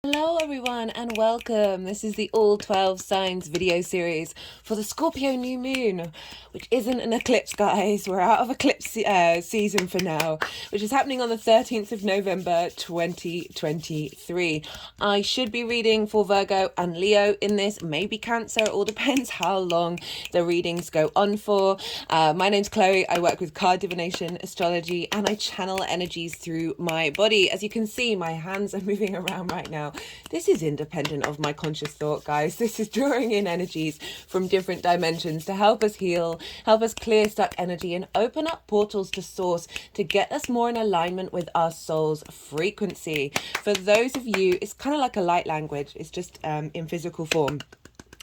Hello everyone and welcome. This is the All 12 Signs video series for the Scorpio New Moon, which isn't an eclipse, guys. We're out of eclipse season for now, which is happening on the 13th of November 2023. I should be reading for Virgo and Leo in this, maybe Cancer. It all depends how long the readings go on for. My name's Chloe. I work with card divination, astrology, and I channel energies through my body. As you can see, my hands are moving around right now. This is independent of my conscious thought, guys. This is drawing in energies from different dimensions to help us heal, help us clear stuck energy, and open up portals to source to get us more in alignment with our soul's frequency. For those of you, it's kind of like a light language. It's just in physical form.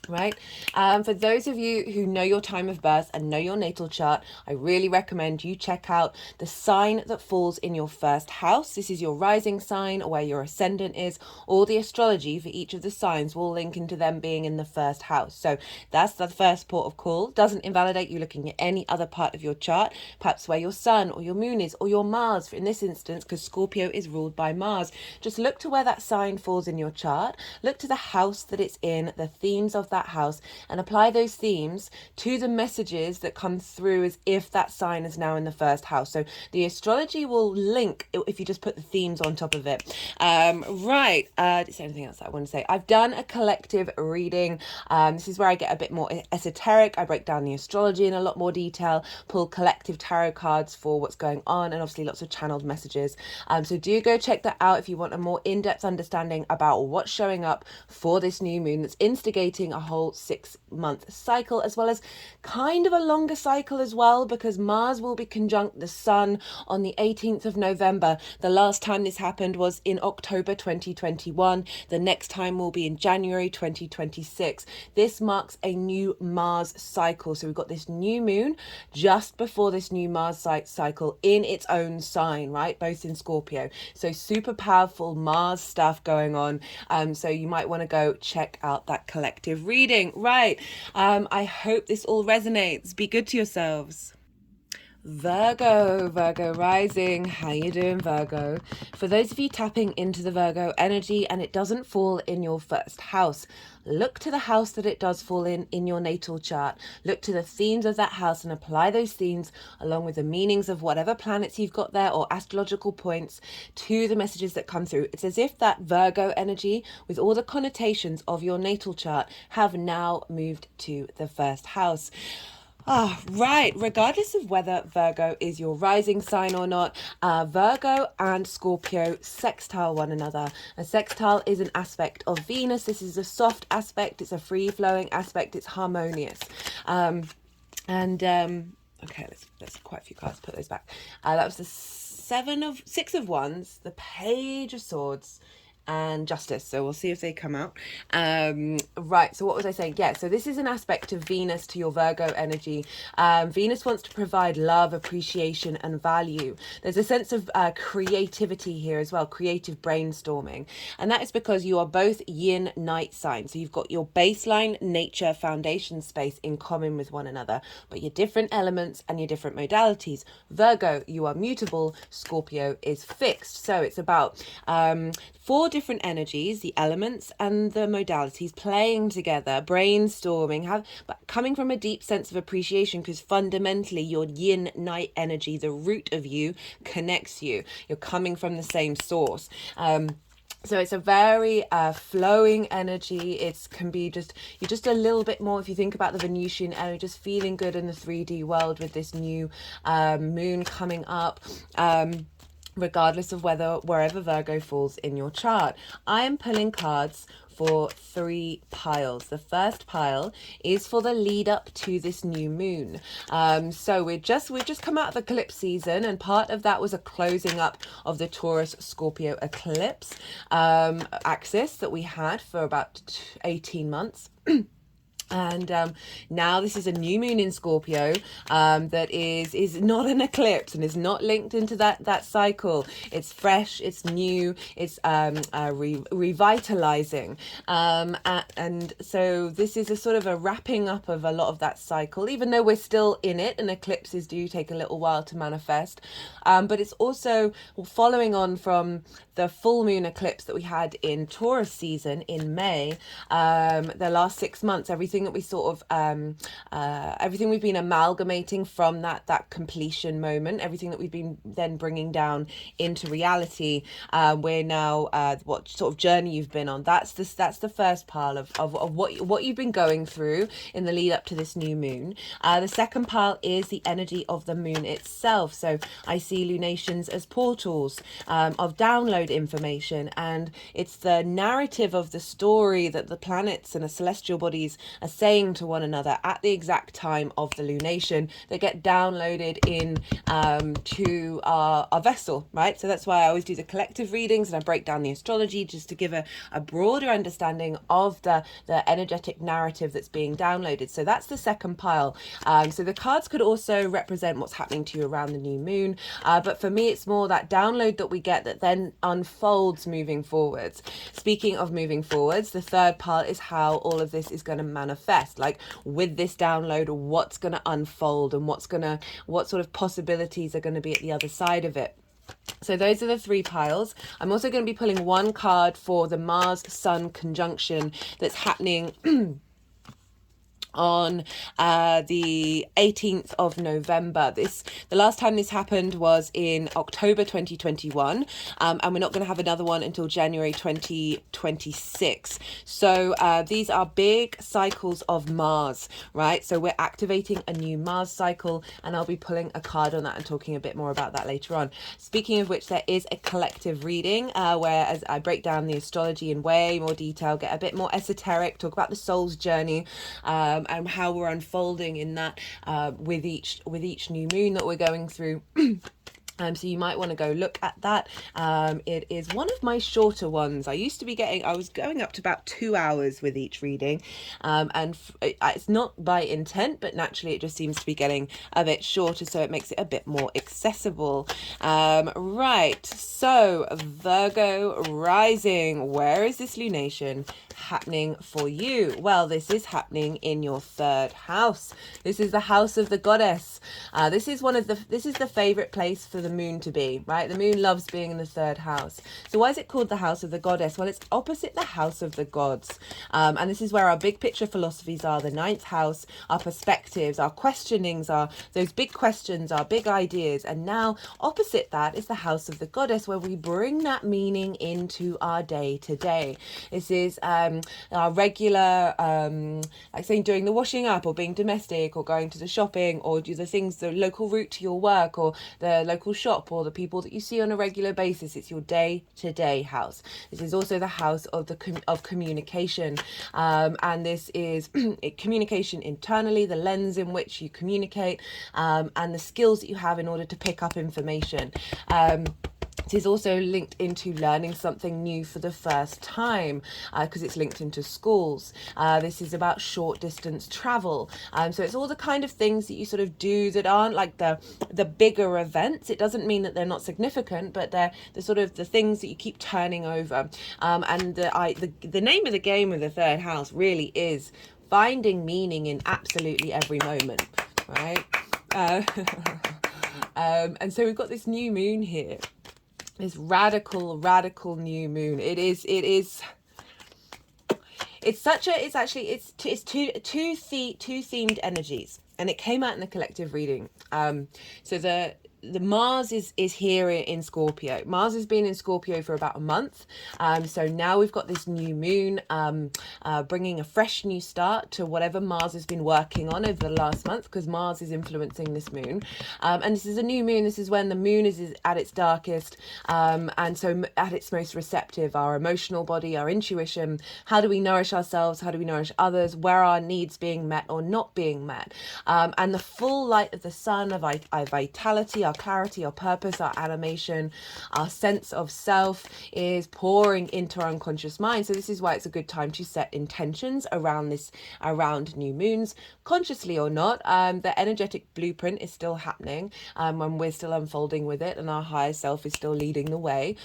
Right. For those of you who know your time of birth and know your natal chart, I really recommend you check out the sign that falls in your first house. This is your rising sign or where your ascendant is. All the astrology for each of the signs will link into them being in the first house. So that's the first port of call. Doesn't invalidate you looking at any other part of your chart, perhaps where your sun or your moon is, or your Mars in this instance, because Scorpio is ruled by Mars. Just look to where that sign falls in your chart. Look to the house that it's in, the themes of that house, and apply those themes to the messages that come through as if that sign is now in the first house. So the astrology will link if you just put the themes on top of it. Is there anything else that I want to say? I've done a collective reading. This is where I get a bit more esoteric. I break down the astrology in a lot more detail, pull collective tarot cards for what's going on, and obviously lots of channeled messages. So do go check that out if you want a more in-depth understanding about what's showing up for this new moon that's instigating a whole 6-month cycle, as well as kind of a longer cycle as well, because Mars will be conjunct the Sun on the 18th of November. The last time this happened was in October 2021. The next time will be in January 2026. This marks a new Mars cycle. So we've got this new moon just before this new Mars cycle in its own sign, right? Both in Scorpio. So super powerful Mars stuff going on. So you might want to go check out that collective reading. Right. I hope this all resonates. Be good to yourselves. Virgo rising. How you doing, Virgo? For those of you tapping into the Virgo energy and it doesn't fall in your first house, look to the house that it does fall in your natal chart. Look to the themes of that house and apply those themes along with the meanings of whatever planets you've got there or astrological points to the messages that come through. It's as if that Virgo energy with all the connotations of your natal chart have now moved to the first house. Right. Regardless of whether Virgo is your rising sign or not, Virgo and Scorpio sextile one another. A sextile is an aspect of Venus. This is a soft aspect. It's a free-flowing aspect. It's harmonious. Okay, let's quite a few cards. Put those back. That was the six of wands, the page of swords, and justice. So we'll see if they come out. Right, so what was I saying? Yeah, so this is an aspect of Venus to your Virgo energy. Venus wants to provide love, appreciation, and value. There's a sense of creativity here as well, creative brainstorming. And that is because you are both yin night signs. So you've got your baseline nature foundation space in common with one another, but your different elements and your different modalities. Virgo, you are mutable. Scorpio is fixed. So it's about 4 different energies, the elements and the modalities playing together, brainstorming, but coming from a deep sense of appreciation, because fundamentally your yin night energy, the root of you, connects you. You're coming from the same source. So it's a very flowing energy. It can be you're just a little bit more, if you think about the Venusian energy, just feeling good in the 3D world with this new moon coming up. Regardless of wherever Virgo falls in your chart. I am pulling cards for 3 piles. The first pile is for the lead up to this new moon. So we've just come out of the eclipse season, and part of that was a closing up of the Taurus Scorpio eclipse axis that we had for about 18 months. And now this is a new moon in Scorpio that is not an eclipse and is not linked into that cycle. It's fresh, it's new, it's revitalizing, and so this is a sort of a wrapping up of a lot of that cycle, even though we're still in it, and eclipses do take a little while to manifest, but it's also following on from the full moon eclipse that we had in Taurus season in May. The last 6 months, everything that we sort of everything we've been amalgamating from that completion moment, everything that we've been then bringing down into reality, we're now what sort of journey you've been on. That's the first pile of what you've been going through in the lead up to this new moon. The second pile is the energy of the moon itself. So I see lunations as portals of download information, and it's the narrative of the story that the planets and the celestial bodies are saying to one another at the exact time of the lunation that get downloaded in to our vessel, right? So that's why I always do the collective readings and I break down the astrology just to give a broader understanding of the energetic narrative that's being downloaded. So that's the second pile. So the cards could also represent what's happening to you around the new moon, but for me it's more that download that we get that then unfolds moving forwards. Speaking of moving forwards, the third part is how all of this is going to manifest. Like with this download, what's going to unfold and what sort of possibilities are going to be at the other side of it. So those are the three piles. I'm also going to be pulling one card for the Mars Sun conjunction that's happening on the 18th of November. The last time this happened was in October 2021, and we're not going to have another one until January 2026. So these are big cycles of Mars, right? So we're activating a new Mars cycle, and I'll be pulling a card on that and talking a bit more about that later on. Speaking of which, there is a collective reading where as I break down the astrology in way more detail, get a bit more esoteric, talk about the soul's journey, and how we're unfolding in that with each new moon that we're going through. So you might want to go look at that. It is one of my shorter ones. I was going up to about 2 hours with each reading, and it's not by intent, but naturally it just seems to be getting a bit shorter, so it makes it a bit more accessible. Right, so Virgo rising, where is this lunation happening for you? Well, this is happening in your third house. This is the house of the goddess. This is the favorite place for the moon to be, right? The moon loves being in the third house. So why is it called the house of the goddess? Well, it's opposite the house of the gods, and this is where our big picture philosophies are. The ninth house, our perspectives, our questionings, are those big questions, our big ideas. And now opposite that is the house of the goddess, where we bring that meaning into our day to day. This is our regular, like saying doing the washing up or being domestic or going to the shopping or do the things, the local route to your work or the local shop or the people that you see on a regular basis. It's your day to day house. This is also the house of of communication, and this is communication internally, the lens in which you communicate, and the skills that you have in order to pick up information. It is also linked into learning something new for the first time, because it's linked into schools. This is about short distance travel. So it's all the kind of things that you sort of do that aren't like the bigger events. It doesn't mean that they're not significant, but they're the sort of the things that you keep turning over. And the name of the game of the third house really is finding meaning in absolutely every moment, right? And so we've got this new moon here. This radical new moon. It's two themed energies, and it came out in the collective reading. So the Mars is here in Scorpio. Mars has been in Scorpio for about a month. So now we've got this new moon bringing a fresh new start to whatever Mars has been working on over the last month, because Mars is influencing this moon. And this is a new moon. This is when the moon is at its darkest, and so at its most receptive. Our emotional body, our intuition, how do we nourish ourselves? How do we nourish others? Where are our needs being met or not being met? And the full light of the sun, of our vitality, our clarity, our purpose, our animation, our sense of self is pouring into our unconscious mind. So this is why it's a good time to set intentions around new moons, consciously or not. The energetic blueprint is still happening, and we're still unfolding with it, and our higher self is still leading the way.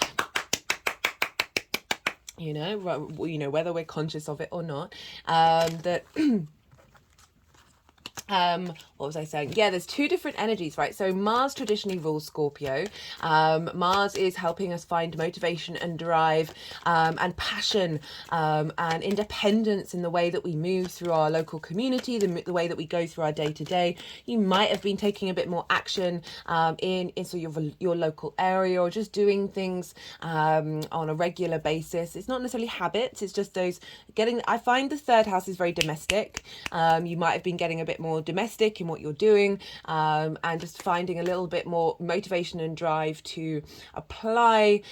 Whether we're conscious of it or not, that what was I saying? Yeah, there's two different energies, right? So Mars traditionally rules Scorpio. Mars is helping us find motivation and drive, and passion, and independence in the way that we move through our local community, the way that we go through our day to day. You might have been taking a bit more action in your local area, or just doing things on a regular basis. It's not necessarily habits. It's just I find the third house is very domestic. You might have been getting a bit more domestic in what you're doing, and just finding a little bit more motivation and drive to apply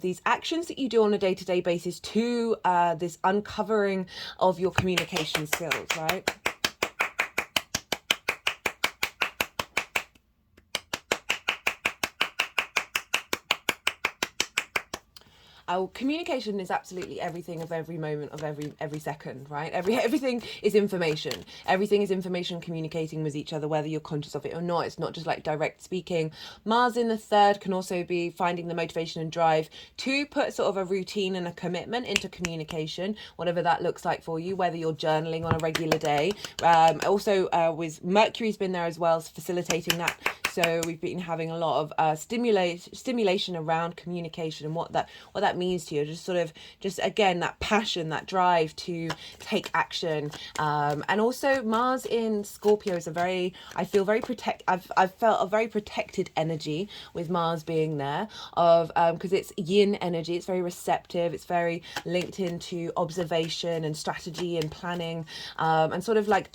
these actions that you do on a day-to-day basis to this uncovering of your communication skills, right? Our communication is absolutely everything of every moment of every second, right? Everything is information. Everything is information communicating with each other, whether you're conscious of it or not. It's not just like direct speaking. Mars in the third can also be finding the motivation and drive to put sort of a routine and a commitment into communication, whatever that looks like for you, whether you're journaling on a regular day. Also, with Mercury's been there as well, facilitating that. So we've been having a lot of stimulation around communication and what that means to you. Just again, that passion, that drive to take action. And also Mars in Scorpio is I've felt a very protected energy with Mars being there, because it's yin energy. It's very receptive. It's very linked into observation and strategy and planning, and sort of like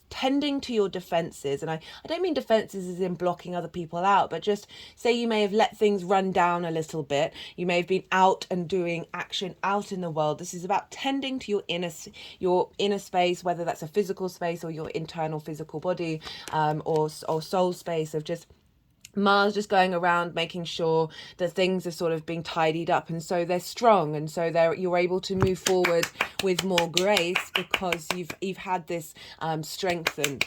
tending to your defenses. And I don't mean defenses as in blocking other people out, but just say you may have let things run down a little bit. You may have been out and doing action out in the world. This is about tending to your inner space, whether that's a physical space or your internal physical body, or soul space, of just Mars just going around making sure that things are sort of being tidied up, and so they're strong, and so you're able to move forward with more grace because you've had this strength and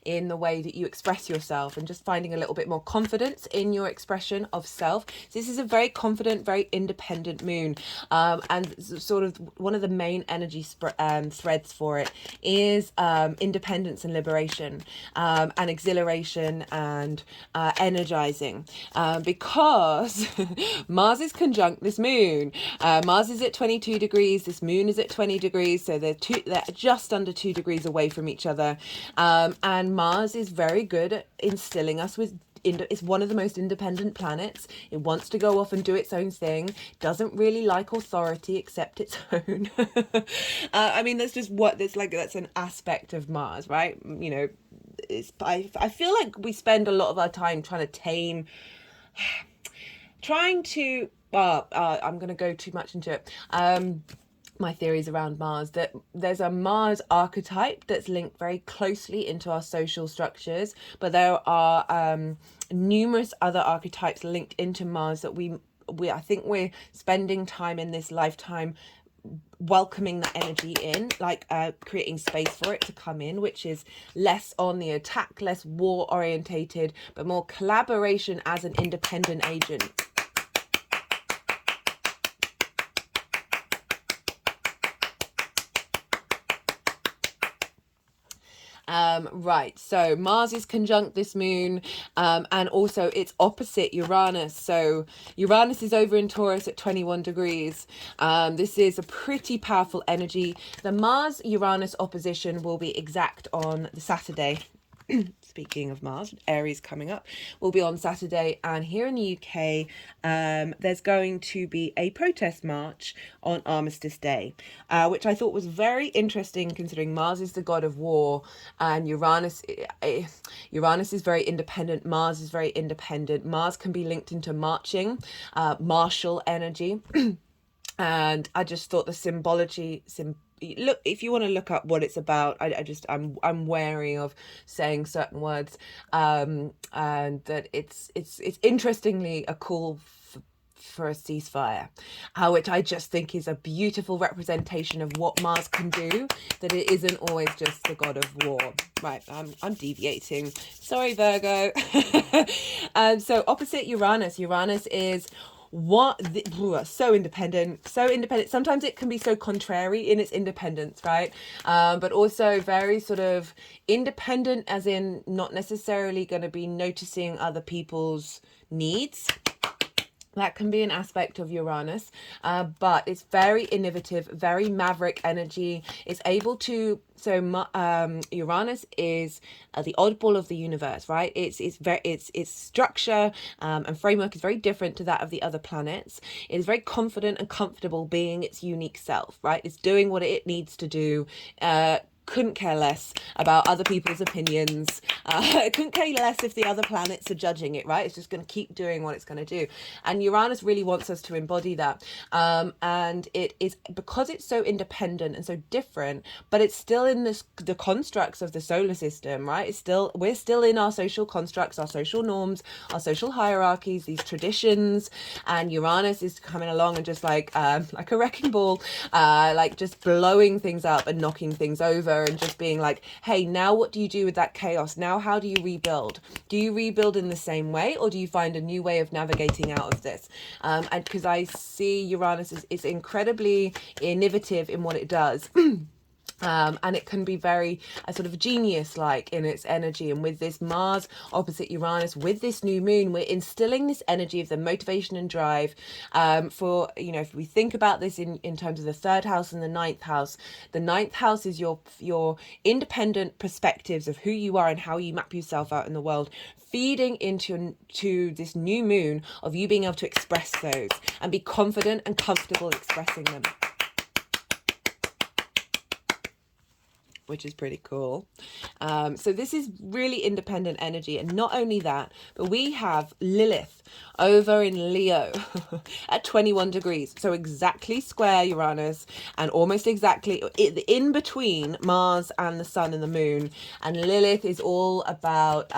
in the way that you express yourself, and just finding a little bit more confidence in your expression of self. So this is a very confident, very independent moon, and sort of one of the main energy threads for it is independence and liberation, and exhilaration and energizing, because Mars is conjunct this moon. Mars is at 22 degrees, this moon is at 20 degrees, so they're just under 2 degrees away from each other. And Mars is very good at instilling us with it's one of the most independent planets. It wants to go off and do its own thing, doesn't really like authority except its own. I mean, that's an aspect of Mars, right? You know, I feel like we spend a lot of our time trying to tame, I'm going to go too much into it. My theories around Mars, that there's a Mars archetype that's linked very closely into our social structures, but there are numerous other archetypes linked into Mars that I think we're spending time in this lifetime welcoming that energy in, like creating space for it to come in, which is less on the attack, less war orientated, but more collaboration as an independent agent. Right, so Mars is conjunct this moon, and also it's opposite Uranus. So Uranus is over in Taurus at 21 degrees. This is a pretty powerful energy. The Mars-Uranus opposition will be exact on the Saturday. Speaking of Mars, Aries coming up, will be on Saturday, and here in the UK there's going to be a protest march on Armistice Day, which I thought was very interesting, considering Mars is the god of war and Uranus is very independent. Mars is very independent. Mars can be linked into marching, martial energy. And I just thought the symbology, look, if you want to look up what it's about, I'm wary of saying certain words, and that it's interestingly a call for a ceasefire, which I just think is a beautiful representation of what Mars can do, that it isn't always just the god of war. Right, I'm deviating. Sorry, Virgo. So opposite Uranus. Uranus is so independent, sometimes it can be so contrary in its independence, right? But also very sort of independent, as in not necessarily going to be noticing other people's needs. That can be an aspect of Uranus, but it's very innovative, very maverick energy. It's able to, Uranus is the oddball of the universe, right? Its structure and framework is very different to that of the other planets. It is very confident and comfortable being its unique self, right? It's doing what it needs to do. Couldn't care less about other people's opinions. Couldn't care less if the other planets are judging it, right? It's just going to keep doing what it's going to do. And Uranus really wants us to embody that. And it is, because it's so independent and so different, but it's still in the constructs of the solar system, right? We're still in our social constructs, our social norms, our social hierarchies, these traditions. And Uranus is coming along and just like a wrecking ball, like just blowing things up and knocking things over, and just being like, hey, now what do you do with that chaos? Now how do you rebuild? Do you rebuild in the same way, or do you find a new way of navigating out of this? And because I see Uranus is incredibly innovative in what it does. And it can be very sort of genius-like in its energy. And with this Mars opposite Uranus, with this new moon, we're instilling this energy of the motivation and drive. For, if we think about this in terms of the third house and the ninth house is your independent perspectives of who you are and how you map yourself out in the world, feeding into this new moon of you being able to express those and be confident and comfortable expressing them, which is pretty cool. So this is really independent energy. And not only that, but we have Lilith over in Leo at 21 degrees. So exactly square Uranus, and almost exactly in between Mars and the Sun and the Moon. And Lilith is all about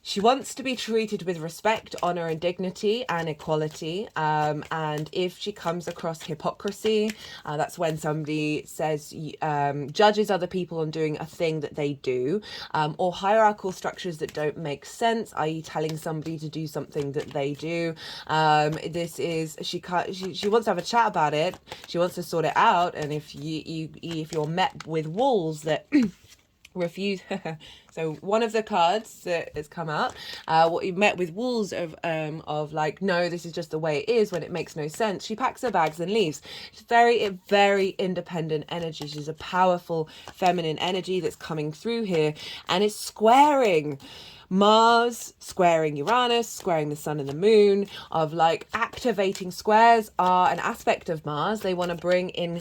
she wants to be treated with respect, honor, and dignity, and equality. And if she comes across hypocrisy, that's when somebody says, judges other people on doing a thing that they do, or hierarchical structures that don't make sense, i.e., telling somebody to do something that they do. She wants to have a chat about it. She wants to sort it out. And if you're met with walls that refuse. So one of the cards that has come out, what you met with walls of like, no, this is just the way it is, when it makes no sense, she packs her bags and leaves. She's very, very independent energy. She's a powerful feminine energy that's coming through here, and it's squaring Mars, squaring Uranus, squaring the Sun and the Moon, of like activating. Squares are an aspect of Mars. They want to bring in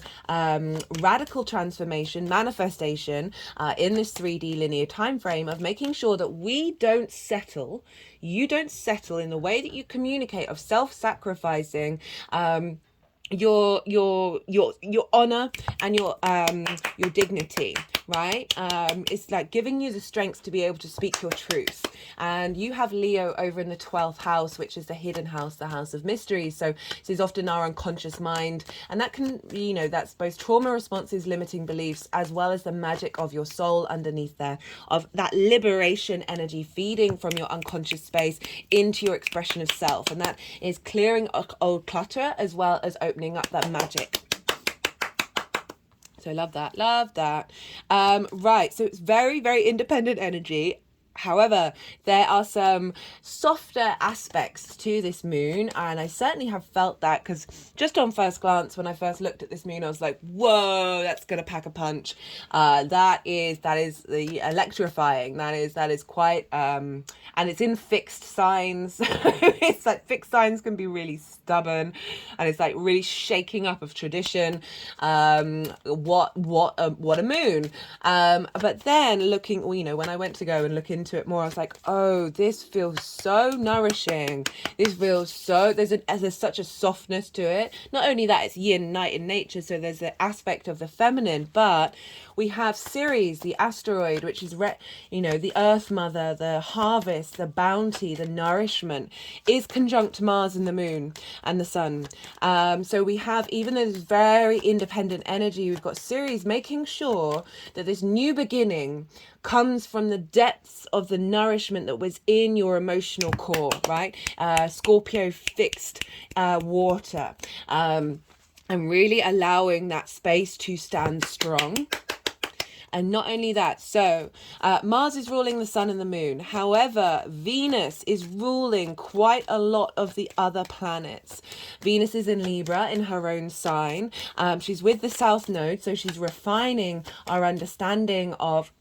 radical transformation, manifestation in this 3D linear time frame, of making sure that we don't settle. You don't settle in the way that you communicate, of self-sacrificing your honor and your dignity, right? It's like giving you the strength to be able to speak your truth. And you have Leo over in the 12th house, which is the hidden house, the house of mysteries. So this is often our unconscious mind, and that can, that's both trauma responses, limiting beliefs, as well as the magic of your soul underneath there, of that liberation energy feeding from your unconscious space into your expression of self. And that is clearing old clutter, as well as opening up that magic. So love that. Right, so it's very, very independent energy. However, there are some softer aspects to this moon, and I certainly have felt that, because just on first glance, when I first looked at this moon, I was like, whoa, that's gonna pack a punch. That is the electrifying. That is quite and it's in fixed signs. It's like fixed signs can be really stubborn, and it's like really shaking up of tradition. What a moon. But then looking, when I went to go and look into into it more, I was like, oh, this feels so nourishing. This feels so, there's such a softness to it. Not only that, it's yin, night in nature, so there's the aspect of the feminine, but we have Ceres, the asteroid, which is, the Earth Mother, the harvest, the bounty, the nourishment, is conjunct Mars and the Moon and the Sun. So we have, even though there's very independent energy, we've got Ceres making sure that this new beginning comes from the depths of the nourishment that was in your emotional core, right? Scorpio fixed water, and really allowing that space to stand strong. And not only that, so Mars is ruling the Sun and the Moon. However, Venus is ruling quite a lot of the other planets. Venus is in Libra, in her own sign. She's with the South Node, so she's refining our understanding of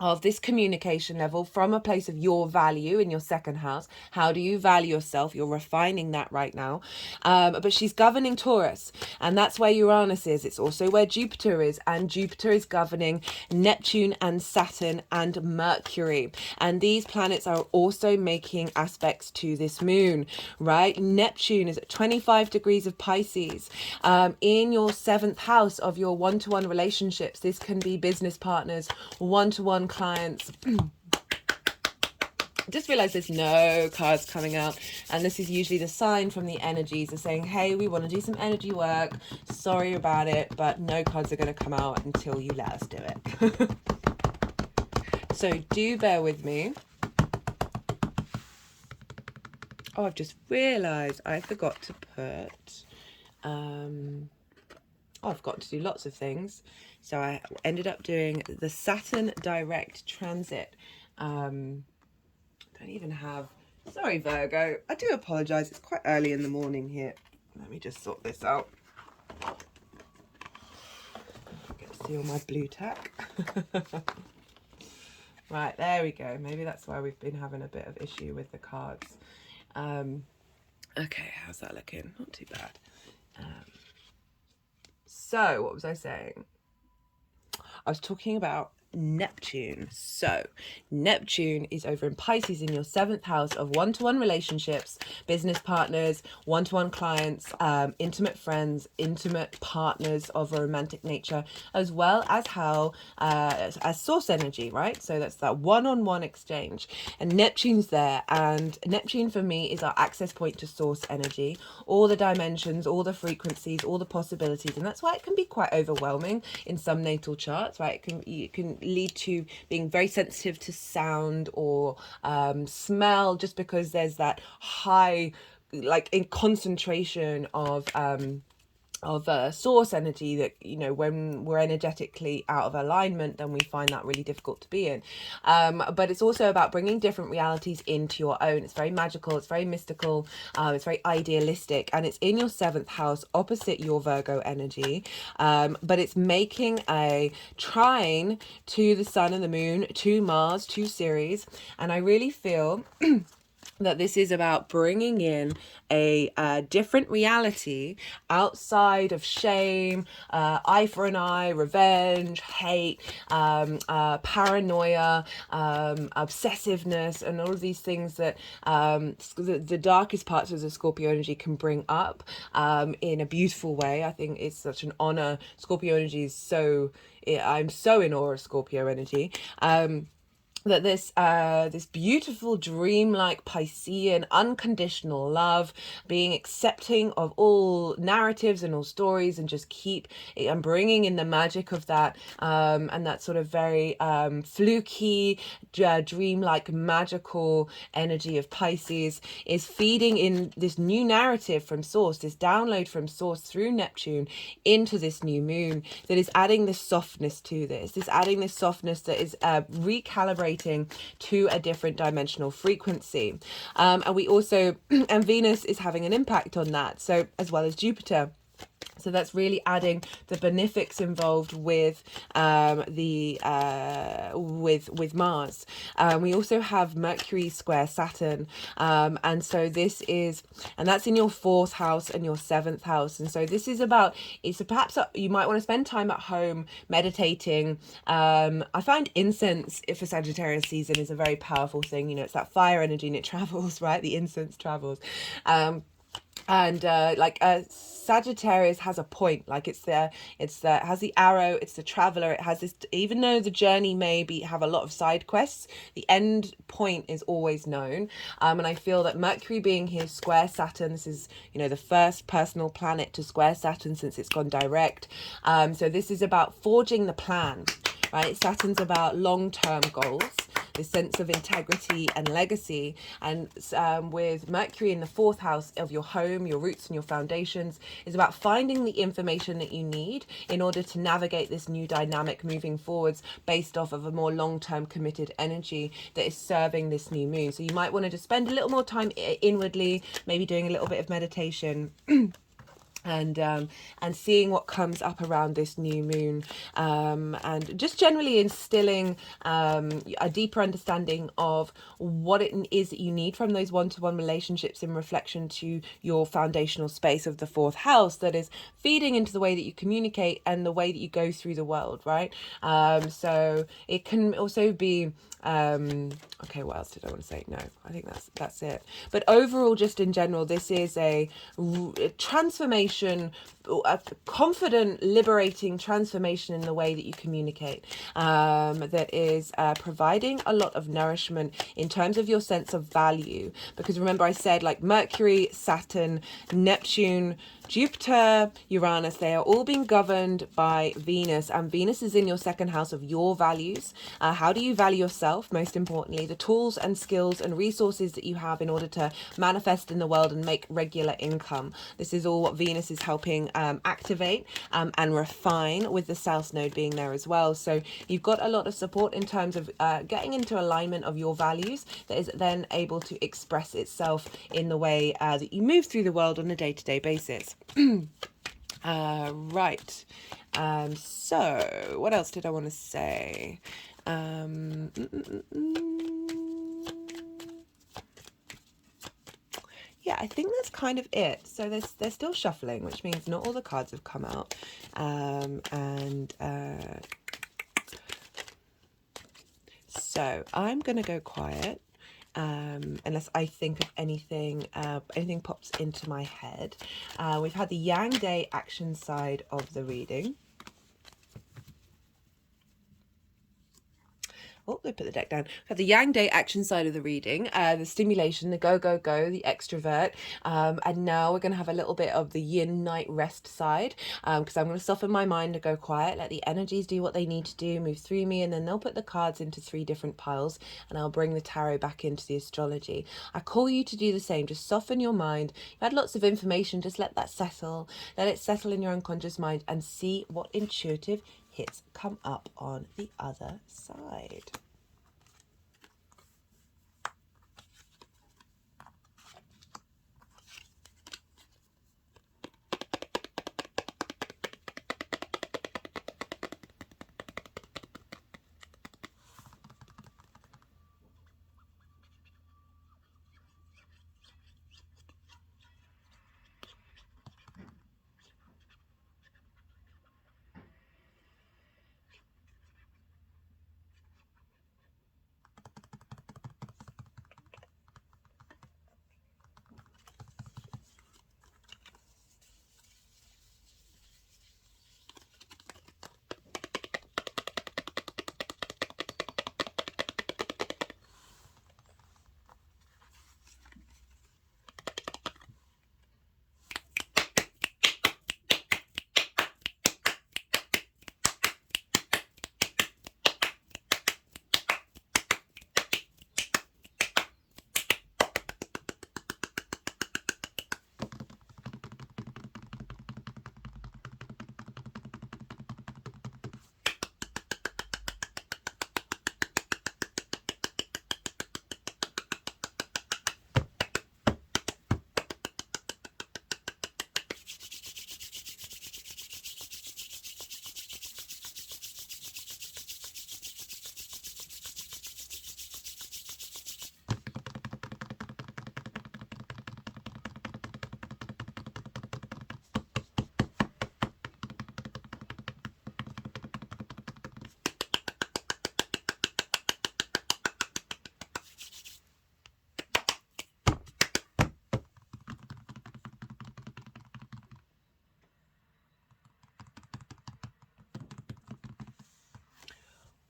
of this communication level from a place of your value in your second house. How do you value yourself? You're refining that right now. But she's governing Taurus, and that's where Uranus is. It's also where Jupiter is, and Jupiter is governing Neptune and Saturn and Mercury. And these planets are also making aspects to this moon, right? Neptune is at 25 degrees of Pisces, in your 7th house of your one-to-one relationships. This can be business partners, one-to-one clients. Just realized there's no cards coming out, and this is usually the sign from the energies of saying, hey, we want to do some energy work, sorry about it, but no cards are going to come out until you let us do it. So do bear with me. Oh, I've just realized I forgot to put I've got to do lots of things, so I ended up doing the Saturn direct transit. Don't even have, sorry Virgo, I do apologize, it's quite early in the morning here. Let me just sort this out. Get to see all my blue tack. Right, there we go. Maybe that's why we've been having a bit of issue with the cards. Okay, how's that looking? Not too bad. So what was I saying? I was talking about Neptune. So Neptune is over in Pisces in your 7th house of one-to-one relationships, business partners, one-to-one clients, intimate friends, intimate partners of a romantic nature, as well as how as source energy, right? So that's that one-on-one exchange, and Neptune's there. And Neptune for me is our access point to source energy, all the dimensions, all the frequencies, all the possibilities. And that's why it can be quite overwhelming in some natal charts, right? It can lead to being very sensitive to sound or smell, just because there's that high, like, in concentration of source energy that, when we're energetically out of alignment, then we find that really difficult to be in. But it's also about bringing different realities into your own. It's very magical, it's very mystical, it's very idealistic, and it's in your 7th house opposite your Virgo energy. But it's making a trine to the Sun and the Moon, to Mars, to Ceres, and I really feel that this is about bringing in a different reality outside of shame, eye for an eye, revenge, hate, paranoia, obsessiveness, and all of these things that the darkest parts of the Scorpio energy can bring up in a beautiful way. I think it's such an honor. Scorpio energy is I'm so in awe of Scorpio energy. That this beautiful dreamlike Piscean unconditional love, being accepting of all narratives and all stories, and just and bringing in the magic of that, and that sort of very fluky, dreamlike, magical energy of Pisces is feeding in this new narrative from source, this download from source through Neptune into this new moon, that is adding this softness to adding this softness that is recalibrating to a different dimensional frequency. And we also, and Venus is having an impact on that, so as well as Jupiter. So that's really adding the benefics involved with with Mars. We also have Mercury square Saturn, and so this is, and that's in your 4th house and your 7th house. And so this is about, it's perhaps you might want to spend time at home meditating. I find incense, if a Sagittarius season, is a very powerful thing. You know, it's that fire energy and it travels, right? The incense travels. And Sagittarius has a point, like it has the arrow, it's the traveler, it has this, even though the journey may have a lot of side quests, the end point is always known. And I feel that Mercury being here square Saturn, this is, you know, the first personal planet to square Saturn since it's gone direct. So this is about forging the plan, right? Saturn's about long-term goals, this sense of integrity and legacy. And with Mercury in the 4th house of your home, your roots and your foundations, is about finding the information that you need in order to navigate this new dynamic moving forwards based off of a more long-term committed energy that is serving this new moon. So you might want to just spend a little more time inwardly, maybe doing a little bit of meditation, and seeing what comes up around this new moon, and just generally instilling a deeper understanding of what it is that you need from those one-to-one relationships in reflection to your foundational space of the 4th house that is feeding into the way that you communicate and the way that you go through the world, right? So it can also be okay, what else did I want to say? No, I think that's it. But overall, just in general, this is a transformation, a confident, liberating transformation in the way that you communicate, that is providing a lot of nourishment in terms of your sense of value. Because remember, I said, like, Mercury, Saturn, Neptune, Jupiter, Uranus, they are all being governed by Venus, and Venus is in your 2nd house of your values. How do you value yourself? Most importantly, the tools and skills and resources that you have in order to manifest in the world and make regular income. This is all what Venus is helping activate and refine, with the South Node being there as well. So you've got a lot of support in terms of getting into alignment of your values that is then able to express itself in the way that you move through the world on a day-to-day basis. Right. So what else did I want to say? Yeah, I think that's kind of it. So they're still shuffling, which means not all the cards have come out. So I'm going to go quiet. Unless I think of anything pops into my head. We've had the Yang Day action side of the reading. Oh, they put the deck down. We have the Yang Day action side of the reading, the stimulation, the go, go, go, the extrovert. And now we're going to have a little bit of the yin night rest side, because I'm going to soften my mind and go quiet, let the energies do what they need to do, move through me, and then they'll put the cards into 3 different piles, and I'll bring the tarot back into the astrology. I call you to do the same. Just soften your mind. You've had lots of information. Just let that settle. Let it settle in your unconscious mind and see what intuitive hits come up on the other side.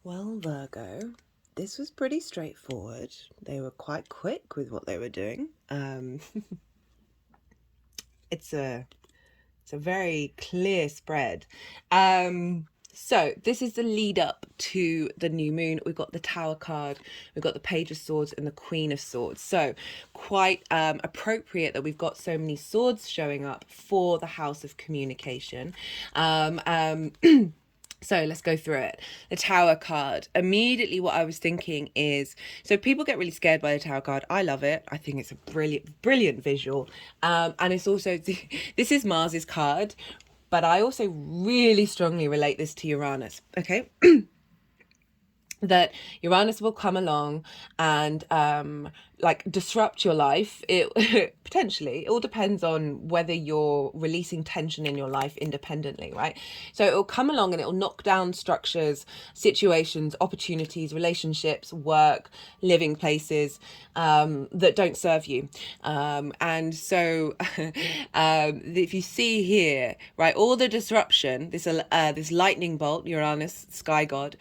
Well, Virgo, this was pretty straightforward. They were quite quick with what they were doing. It's a very clear spread. So this is the lead up to the new moon. We've got the Tower card, we've got the Page of Swords and the Queen of Swords. So quite appropriate that we've got so many swords showing up for the house of communication. So let's go through it. The Tower card. Immediately what I was thinking is, so people get really scared by the Tower card. I love it. I think it's a brilliant visual. And it's also, this is Mars's card, but I also really strongly relate this to Uranus. Okay. That Uranus will come along and like disrupt your life. It potentially, it all depends on whether you're releasing tension in your life independently, right? So it will come along and it will knock down structures, situations, opportunities, relationships, work, living places that don't serve you. And so if you see here, right, all the disruption, this lightning bolt, Uranus, sky god,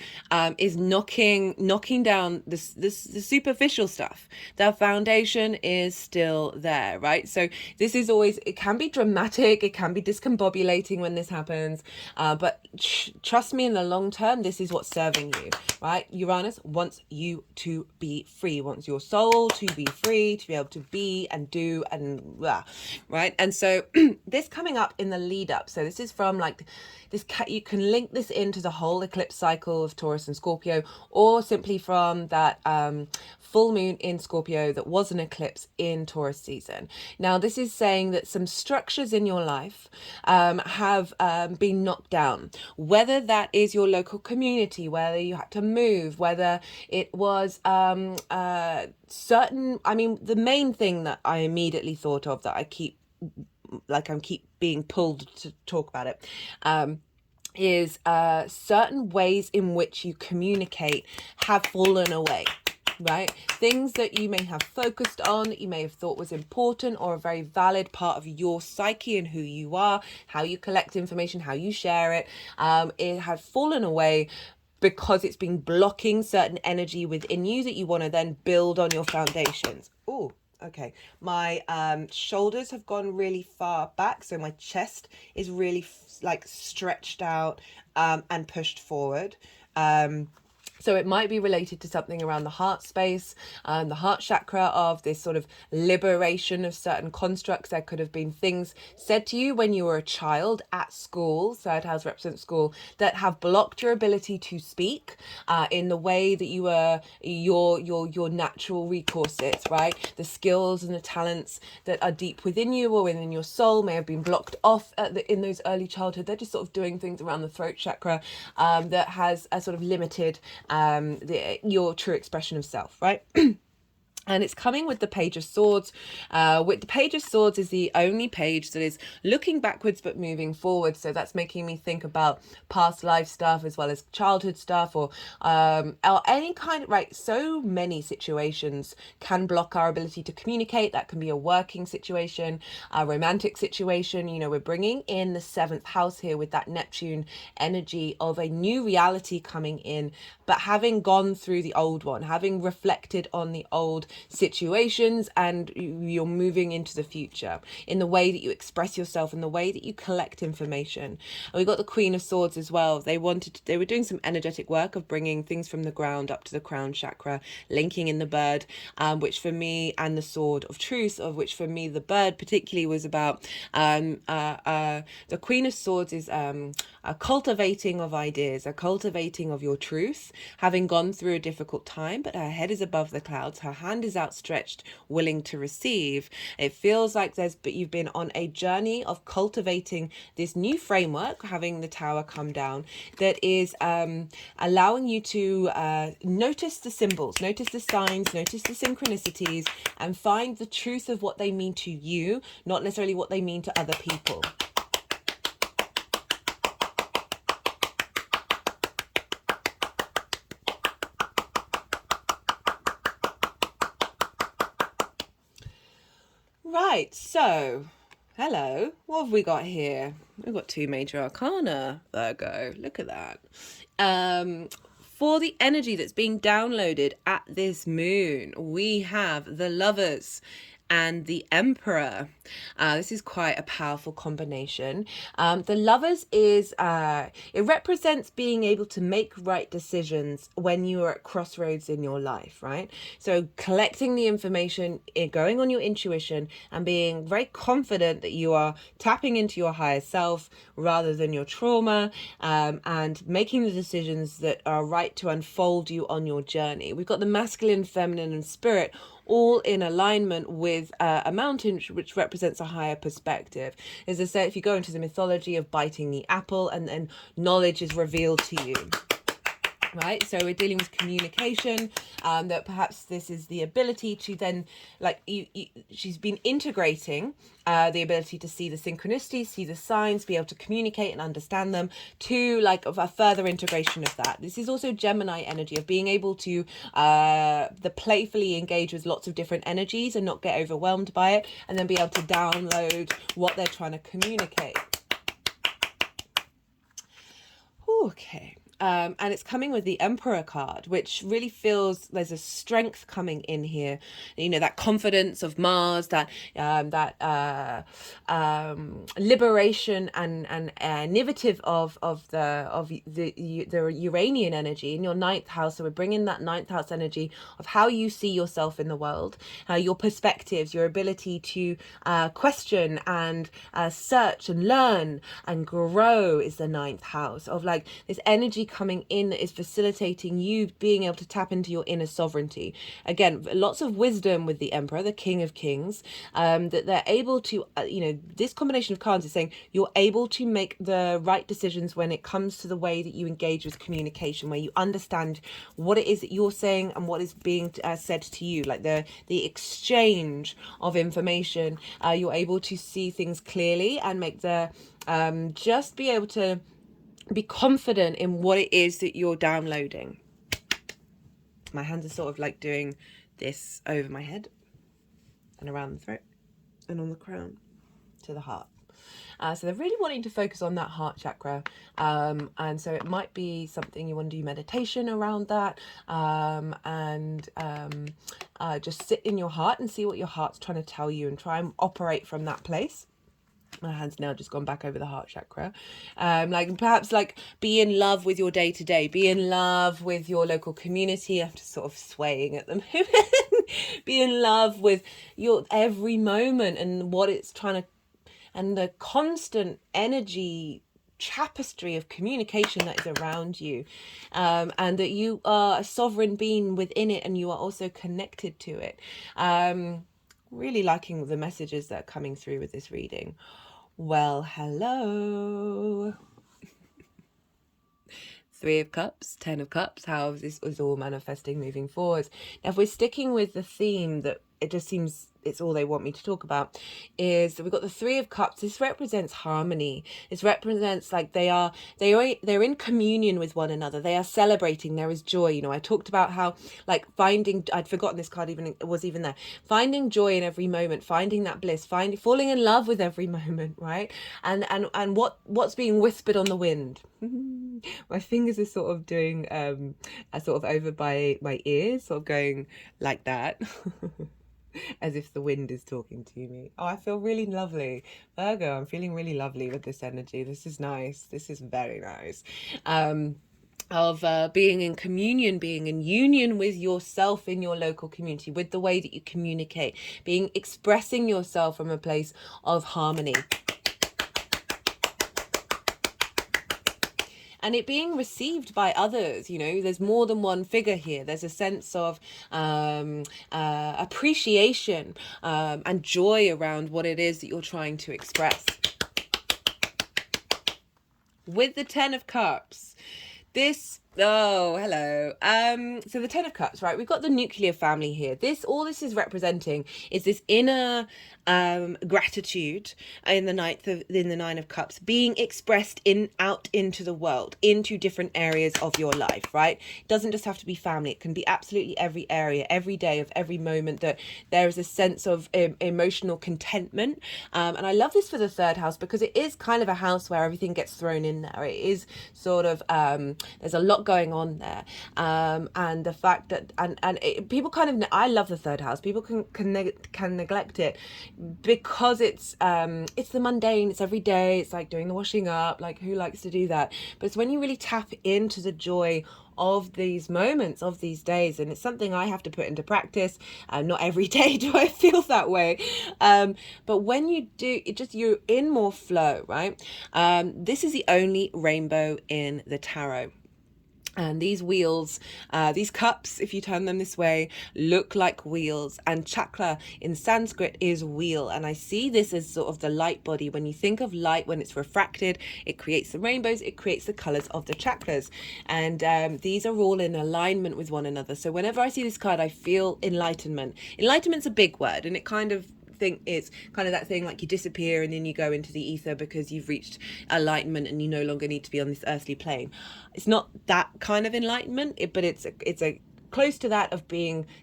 is knocking down the superficial stuff. The foundation is still there, right? So this is always, it can be dramatic, it can be discombobulating when this happens, but trust me, in the long term, this is what's serving you, right? Uranus wants you to be free, wants your soul to be free, to be able to be and do and blah, right? And so this coming up in the lead up, so this is from like this, you can link this into the whole eclipse cycle of Taurus and Scorpio, or simply from that full moon in Scorpio that was an eclipse in Taurus season. Now, this is saying that some structures in your life have been knocked down, whether that is your local community, whether you had to move, whether it was certain, I mean, the main thing that I immediately thought of that I keep being pulled to talk about it, is certain ways in which you communicate have fallen away, right? Things that you may have focused on, that you may have thought was important or a very valid part of your psyche and who you are, how you collect information, how you share it, it had fallen away because it's been blocking certain energy within you that you want to then build on your foundations. Oh, okay. My shoulders have gone really far back, so my chest is really like stretched out and pushed forward. So it might be related to something around the heart space, the heart chakra, of this sort of liberation of certain constructs. There could have been things said to you when you were a child at school, third house represents school, that have blocked your ability to speak in the way that you were your natural recourses, right? The skills and the talents that are deep within you or within your soul may have been blocked off in those early childhood. They're just sort of doing things around the throat chakra that has a sort of limited your true expression of self, right? And it's coming with the Page of Swords. With the Page of Swords is the only page that is looking backwards but moving forward. So that's making me think about past life stuff as well as childhood stuff, or any kind of, right, so many situations can block our ability to communicate. That can be a working situation, a romantic situation. You know, we're bringing in the seventh house here with that Neptune energy of a new reality coming in, but having gone through the old one, having reflected on the old situations, and you're moving into the future in the way that you express yourself, in the way that you collect information. And we got the Queen of Swords as well. They were doing some energetic work of bringing things from the ground up to the crown chakra, linking in the bird, which for me, and the Sword of Truth, of which for me the bird particularly was about. The Queen of Swords is a cultivating of ideas, a cultivating of your truth, having gone through a difficult time, but her head is above the clouds, her hand is outstretched, willing to receive. It feels like you've been on a journey of cultivating this new framework, having the Tower come down, that is allowing you to notice the symbols, notice the signs, notice the synchronicities, and find the truth of what they mean to you, not necessarily what they mean to other people. Right, so hello, what have we got here? We've got two major arcana, Virgo. Look at that. for the energy that's being downloaded at this moon, we have the Lovers and the Emperor. This is quite a powerful combination. The Lovers is, it represents being able to make right decisions when you are at crossroads in your life, right? So collecting the information, going on your intuition, and being very confident that you are tapping into your higher self rather than your trauma, and making the decisions that are right to unfold you on your journey. We've got the masculine, feminine, and spirit all in alignment with a mountain, which represents a higher perspective. As I say, if you go into the mythology of biting the apple, and then knowledge is revealed to you. Right, so we're dealing with communication, that perhaps this is the ability to then, like, she's been integrating the ability to see the synchronicities, see the signs, be able to communicate and understand them, to like of a further integration of that. This is also Gemini energy of being able to the playfully engage with lots of different energies and not get overwhelmed by it, and then be able to download what they're trying to communicate. Okay. And it's coming with the Emperor card, which really feels there's a strength coming in here. You know, that confidence of Mars, that liberation and innovative of the Uranian energy in your ninth house. So we're bringing that ninth house energy of how you see yourself in the world, your perspectives, your ability to question and search and learn and grow is the ninth house of like this energy coming in that is facilitating you being able to tap into your inner sovereignty. Again, lots of wisdom with the Emperor, the King of Kings, that they're able to, this combination of cards is saying you're able to make the right decisions when it comes to the way that you engage with communication, where you understand what it is that you're saying and what is being said to you, like the exchange of information. You're able to see things clearly and make the just be able to be confident in what it is that you're downloading. My hands are sort of like doing this over my head and around the throat and on the crown to the heart. So they're really wanting to focus on that heart chakra. And so it might be something you want to do meditation around that, just sit in your heart and see what your heart's trying to tell you and try and operate from that place. My hand's now just gone back over the heart chakra. Like perhaps like be in love with your day to day, be in love with your local community. I'm just sort of swaying at the moment. Be in love with your every moment and what it's trying to, and the constant energy tapestry of communication that is around you, and that you are a sovereign being within it and you are also connected to it. Really liking the messages that are coming through with this reading. Well, hello. Three of Cups, Ten of Cups, how this was all manifesting moving forward. Now, if we're sticking with the theme that it just seems it's all they want me to talk about, is that we've got the Three of Cups. This represents harmony. This represents like they're in communion with one another. They are celebrating. There is joy. You know, I talked about how like finding, I'd forgotten this card even was even there. Finding joy in every moment, finding that bliss, falling in love with every moment, right? And what's being whispered on the wind. My fingers are sort of doing sort of over by my ears, sort of going like that. As if the wind is talking to me. Oh, I feel really lovely. Virgo, I'm feeling really lovely with this energy. This is nice. This is very nice. Of being in communion, being in union with yourself in your local community, with the way that you communicate, expressing yourself from a place of harmony. And it being received by others. You know, there's more than one figure here. There's a sense of appreciation and joy around what it is that you're trying to express. With the Ten of Cups, oh, hello. So the Ten of Cups, right? We've got the nuclear family here. All this is representing is this inner gratitude in the Nine of Cups being expressed out into the world, into different areas of your life, right? It doesn't just have to be family. It can be absolutely every area, every day of every moment, that there is a sense of emotional contentment. And I love this for the third house because it is kind of a house where everything gets thrown in there. It is sort of, there's a lot lot going on there. And the fact that, people kind of, I love the third house. People can neglect it because it's the mundane, it's every day, it's like doing the washing up, like who likes to do that? But it's when you really tap into the joy of these moments, of these days, and it's something I have to put into practice. Not every day do I feel that way, but when you do, you're in more flow, right? This is the only rainbow in the tarot. And these wheels, these cups, if you turn them this way, look like wheels. And chakra in Sanskrit is wheel. And I see this as sort of the light body. When you think of light, when it's refracted, it creates the rainbows, it creates the colors of the chakras. And these are all in alignment with one another. So whenever I see this card, I feel enlightenment. Enlightenment's a big word, and it kind of think it's kind of that thing like you disappear and then you go into the ether because you've reached enlightenment and you no longer need to be on this earthly plane. It's not that kind of enlightenment, but it's a close to that of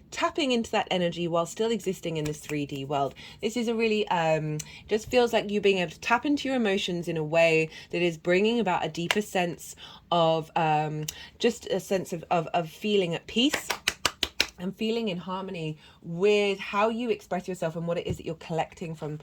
tapping into that energy while still existing in this 3D world. This is a really just feels like you being able to tap into your emotions in a way that is bringing about a deeper sense of just a sense of feeling at peace and feeling in harmony with how you express yourself and what it is that you're collecting from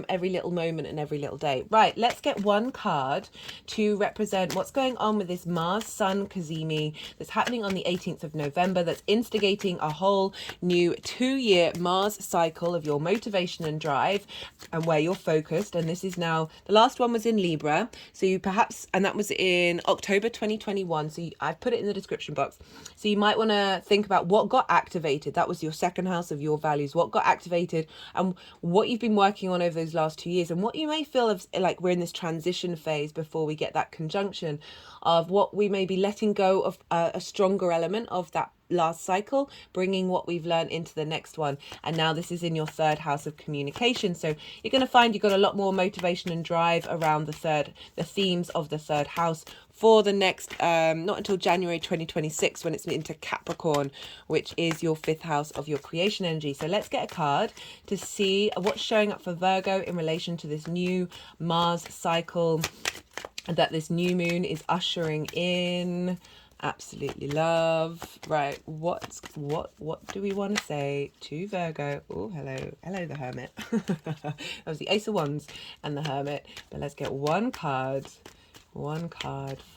every little moment and every little day. Right, let's get one card to represent what's going on with this Mars Sun Cazimi that's happening on the 18th of November, that's instigating a whole new 2-year Mars cycle of your motivation and drive and where you're focused. And this is now, the last one was in Libra, so you perhaps, and that was in October 2021, so I've put it in the description box. So you might want to think about what got activated. That was your second house of your values. What got activated and what you've been working on over those last 2 years, and what you may feel of like we're in this transition phase before we get that conjunction of what we may be letting go of a stronger element of that last cycle, bringing what we've learned into the next one. And now this is in your third house of communication, so you're going to find you've got a lot more motivation and drive around the themes of the third house for the next not until January 2026, when it's into Capricorn, which is your 5th house of your creation energy. So let's get a card to see what's showing up for Virgo in relation to this new Mars cycle that this new moon is ushering in. Absolutely love. Right, what do we want to say to Virgo? Oh, hello the Hermit. That was the Ace of Wands and the Hermit. But let's get one card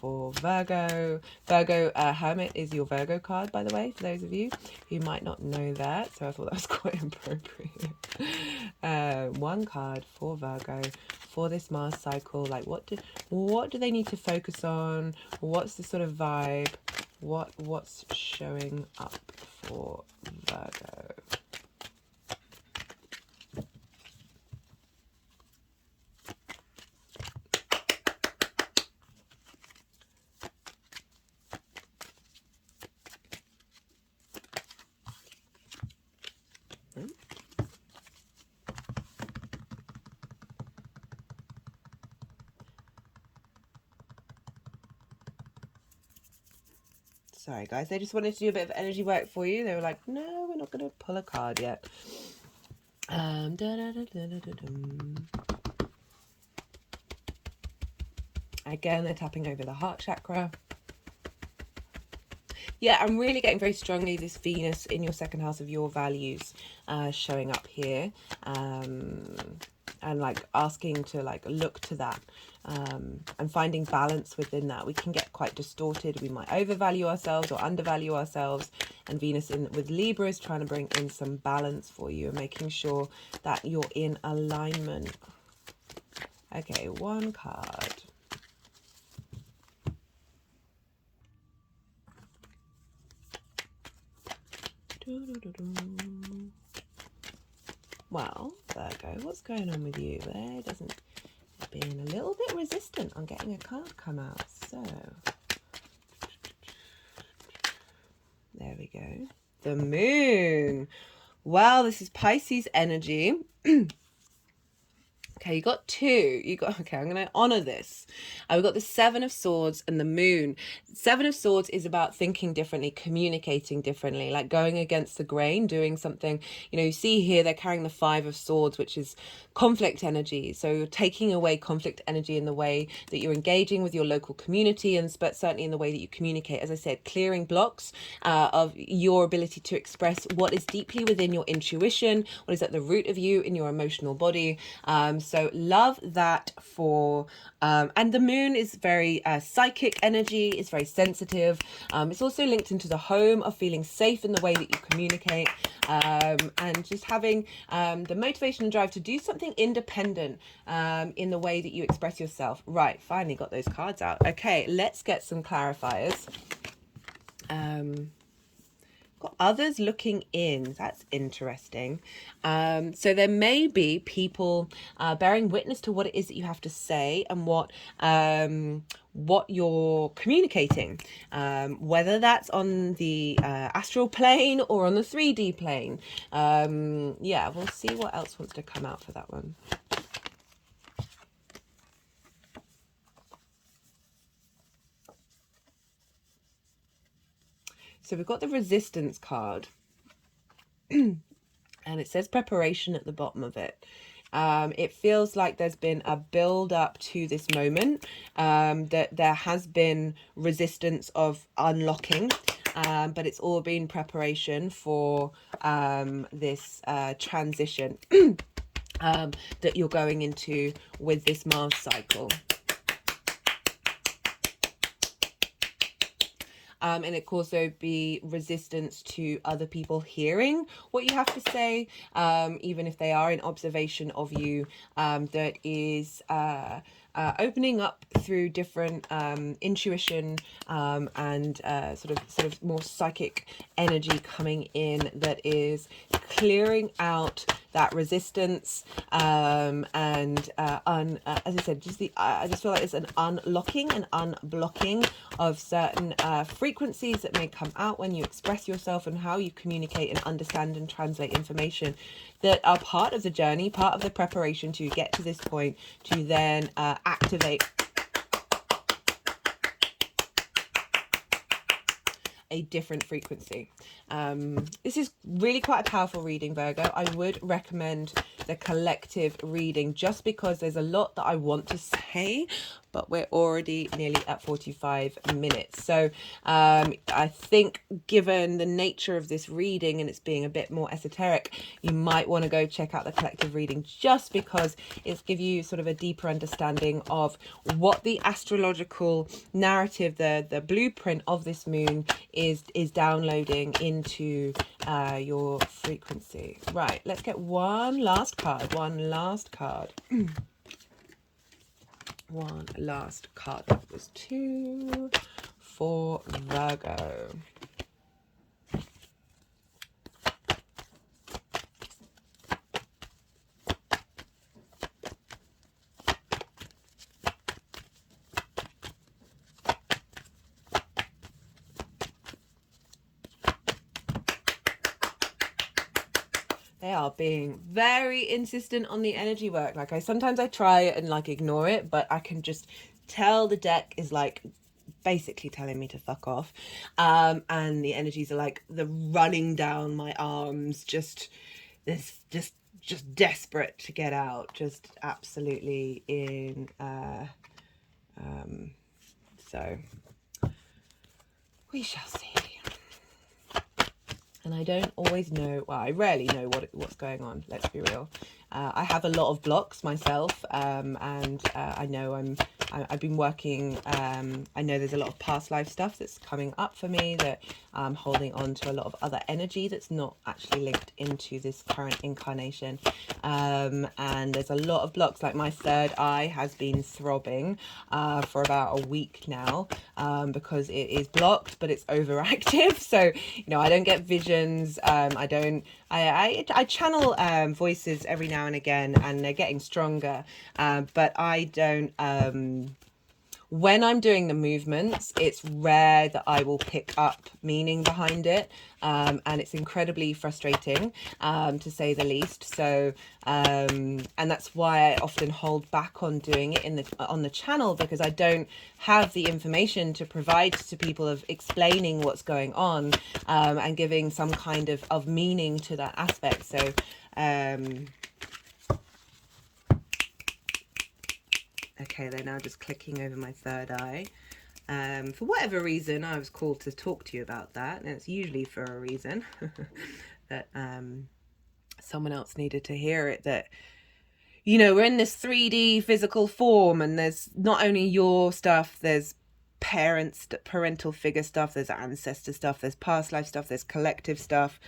for Virgo. Hermit is your Virgo card, by the way, for those of you who might not know that, so I thought that was quite appropriate. One card for Virgo for this Mars cycle. Like what do they need to focus on? What's the sort of vibe? What's showing up for Virgo? Sorry guys, they just wanted to do a bit of energy work for you. They were like, no, we're not going to pull a card yet. Again, they're tapping over the heart chakra. Yeah, I'm really getting very strongly this Venus in your second house of your values showing up here. And like asking to like look to that and finding balance within that. We can get quite distorted. We might overvalue ourselves or undervalue ourselves, and Venus with Libra is trying to bring in some balance for you and making sure that you're in alignment. Okay, one card. Well, Virgo, what's going on with you? There doesn't being a little bit resistant on getting a card come out. So there we go. The moon. Well, this is Pisces energy. Okay, you got two. Okay, I'm going to honor this. We've got the Seven of Swords and the Moon. Seven of Swords is about thinking differently, communicating differently, like going against the grain, doing something. You see here they're carrying the Five of Swords, which is conflict energy. So you're taking away conflict energy in the way that you're engaging with your local community, and but certainly in the way that you communicate. As I said, clearing blocks of your ability to express what is deeply within your intuition, what is at the root of you in your emotional body. So love that for, and the moon is very psychic energy. It's very sensitive. It's also linked into the home of feeling safe in the way that you communicate, and just having the motivation and drive to do something independent in the way that you express yourself. Right, finally got those cards out. Okay, let's get some clarifiers. Got others looking in. That's interesting. So there may be people bearing witness to what it is that you have to say and what you're communicating, whether that's on the astral plane or on the 3D plane. Yeah, we'll see what else wants to come out for that one. So we've got the Resistance card. And it says preparation at the bottom of it. It feels like there's been a build up to this moment, that there has been resistance of unlocking, but it's all been preparation for this transition that you're going into with this Mars cycle. And it could also be resistance to other people hearing what you have to say, even if they are in observation of you, that is opening up through different intuition, and sort of more psychic energy coming in, that is clearing out that resistance, and as I said, I just feel like it's an unlocking and unblocking of certain frequencies that may come out when you express yourself, and how you communicate and understand and translate information that are part of the journey, part of the preparation to get to this point, to then activate a different frequency. This is really quite a powerful reading, Virgo. I would recommend the collective reading, just because there's a lot that I want to say, but we're already nearly at 45 minutes. So I think, given the nature of this reading and it's being a bit more esoteric, you might want to go check out the collective reading, just because it's give you sort of a deeper understanding of what the astrological narrative, the blueprint of this moon is downloading into your frequency. Right, let's get one last card. One last card. One last card. That was 2 for Virgo. They are being very insistent on the energy work. Like, sometimes I try and like ignore it, but I can just tell the deck is like basically telling me to fuck off, and the energies are like the running down my arms, just desperate to get out, just absolutely in so we shall see. And I don't always know, well, I rarely know what's going on, let's be real. I have a lot of blocks myself, and I know I've been working, I know there's a lot of past life stuff that's coming up for me, that I'm holding on to a lot of other energy that's not actually linked into this current incarnation. And there's a lot of blocks, like my third eye has been throbbing for about a week now, because it is blocked, but it's overactive. So, I don't get visions. I channel voices every now and again, and they're getting stronger, but I don't when I'm doing the movements, it's rare that I will pick up meaning behind it. And it's incredibly frustrating, to say the least. So, and that's why I often hold back on doing it on the channel, because I don't have the information to provide to people of explaining what's going on, and giving some kind of meaning to that aspect. So, okay, they're now just clicking over my third eye. For whatever reason, I was called to talk to you about that, and it's usually for a reason that someone else needed to hear it, that, you know, we're in this 3D physical form, and there's not only your stuff, there's parental figure stuff, there's ancestor stuff, there's past life stuff, there's collective stuff.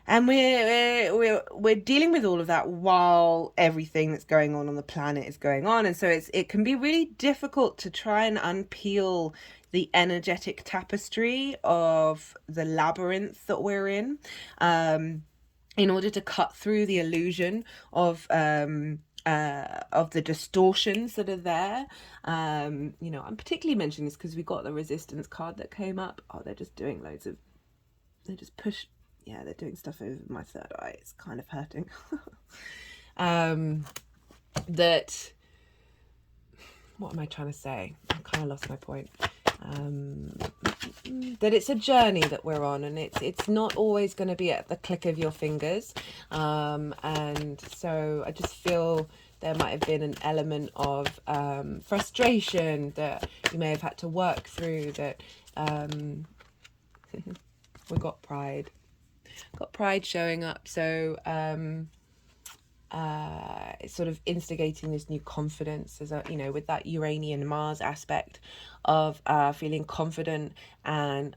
And we're dealing with all of that while everything that's going on the planet is going on. And so it can be really difficult to try and unpeel the energetic tapestry of the labyrinth that we're in order to cut through the illusion of the distortions that are there. You know, I'm particularly mentioning this because we got the resistance card that came up. Oh, they're just doing they just push. Yeah, they're doing stuff over my third eye. It's kind of hurting. That, what am I trying to say? I kind of lost my point. That it's a journey that we're on, and it's not always going to be at the click of your fingers. And so I just feel there might have been an element of frustration that you may have had to work through, that we got pride showing up. So it's sort of instigating this new confidence, as a, you know, with that Uranian Mars aspect of feeling confident. And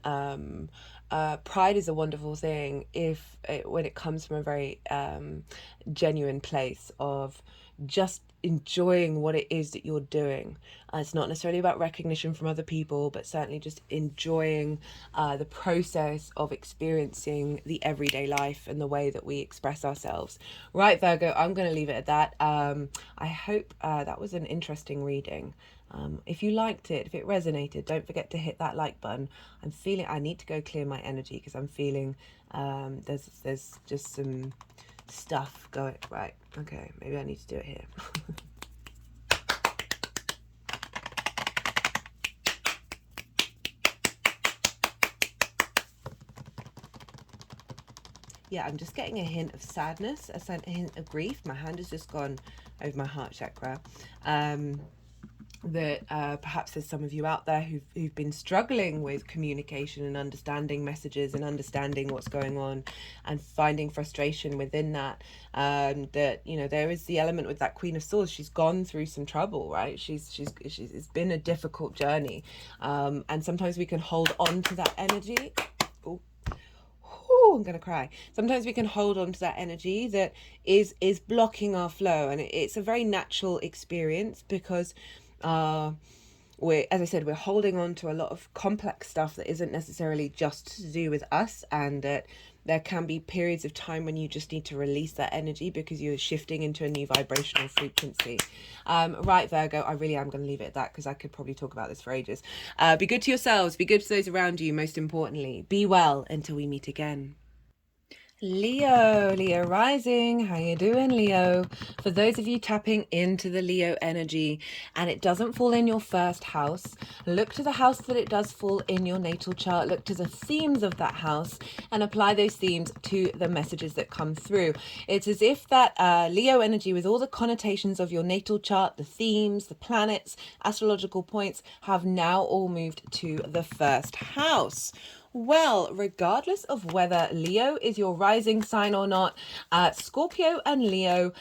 pride is a wonderful thing when it comes from a very genuine place of just enjoying what it is that you're doing. It's not necessarily about recognition from other people, but certainly just enjoying the process of experiencing the everyday life and the way that we express ourselves. Right, Virgo, I'm going to leave it at that. I hope that was an interesting reading. If you liked it, if it resonated, don't forget to hit that like button. I'm feeling I need to go clear my energy, because I'm feeling there's just some stuff going. Right, okay, maybe I need to do it here. Yeah, I'm just getting a hint of sadness, a hint of grief. My hand has just gone over my heart chakra. That perhaps there's some of you out there who've been struggling with communication and understanding messages and understanding what's going on, and finding frustration within that. That, you know, there is the element with that Queen of Swords. She's gone through some trouble, right? It's been a difficult journey, and sometimes we can hold on to that energy. I'm gonna cry. Sometimes we can hold on to that energy that is blocking our flow, and it's a very natural experience, because as I said, we're holding on to a lot of complex stuff that isn't necessarily just to do with us, and that there can be periods of time when you just need to release that energy because you're shifting into a new vibrational frequency. Right, Virgo, I really am going to leave it at that, because I could probably talk about this for ages. Be good to yourselves, be good to those around you, most importantly. Be well until we meet again. Leo rising, how you doing, Leo? For those of you tapping into the Leo energy and it doesn't fall in your first house, look to the house that it does fall in your natal chart, look to the themes of that house and apply those themes to the messages that come through. It's as if that Leo energy, with all the connotations of your natal chart, the themes, the planets, astrological points, have now all moved to the first house. Well, regardless of whether Leo is your rising sign or not, Scorpio and Leo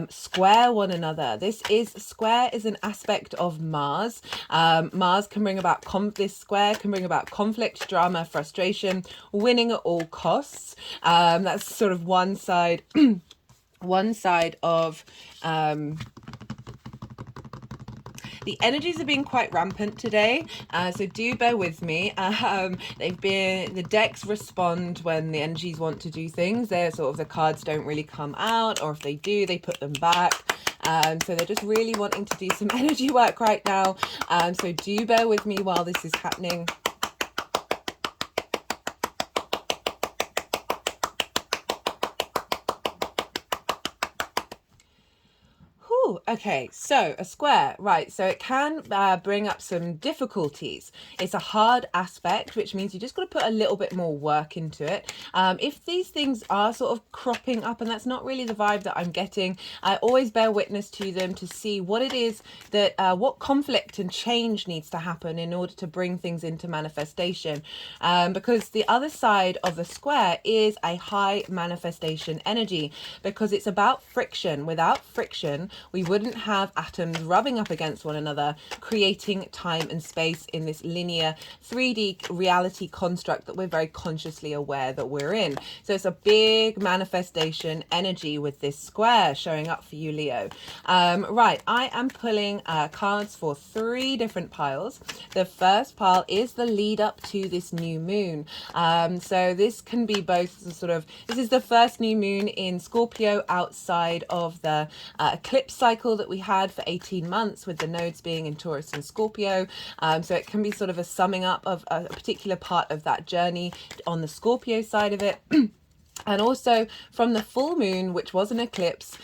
square one another. Square is an aspect of Mars. Mars can bring about this square can bring about conflict, drama, frustration, winning at all costs. That's sort of one side, one side of the energies are being quite rampant today, so do bear with me. The decks respond when the energies want to do things. They're sort of, the cards don't really come out, or if they do, they put them back. So they're just really wanting to do some energy work right now. So do bear with me while this is happening. Okay, so a square, right, so it can bring up some difficulties. It's a hard aspect, which means you just got to put a little bit more work into it. If these things are sort of cropping up, and that's not really the vibe that I'm getting, I always bear witness to them to see what it is that, what conflict and change needs to happen in order to bring things into manifestation. Because the other side of the square is a high manifestation energy, because it's about friction. Without friction, we wouldn't have atoms rubbing up against one another, creating time and space in this linear 3D reality construct that we're very consciously aware that we're in. So it's a big manifestation energy with this square showing up for you, Leo. Right, I am pulling cards for 3 different piles. The first pile is the lead up to this new moon. So this can be both sort of, this is the first new moon in Scorpio outside of the eclipse cycle that we had for 18 months with the nodes being in Taurus and Scorpio. So it can be sort of a summing up of a particular part of that journey on the Scorpio side of it. And also from the full moon, which was an eclipse,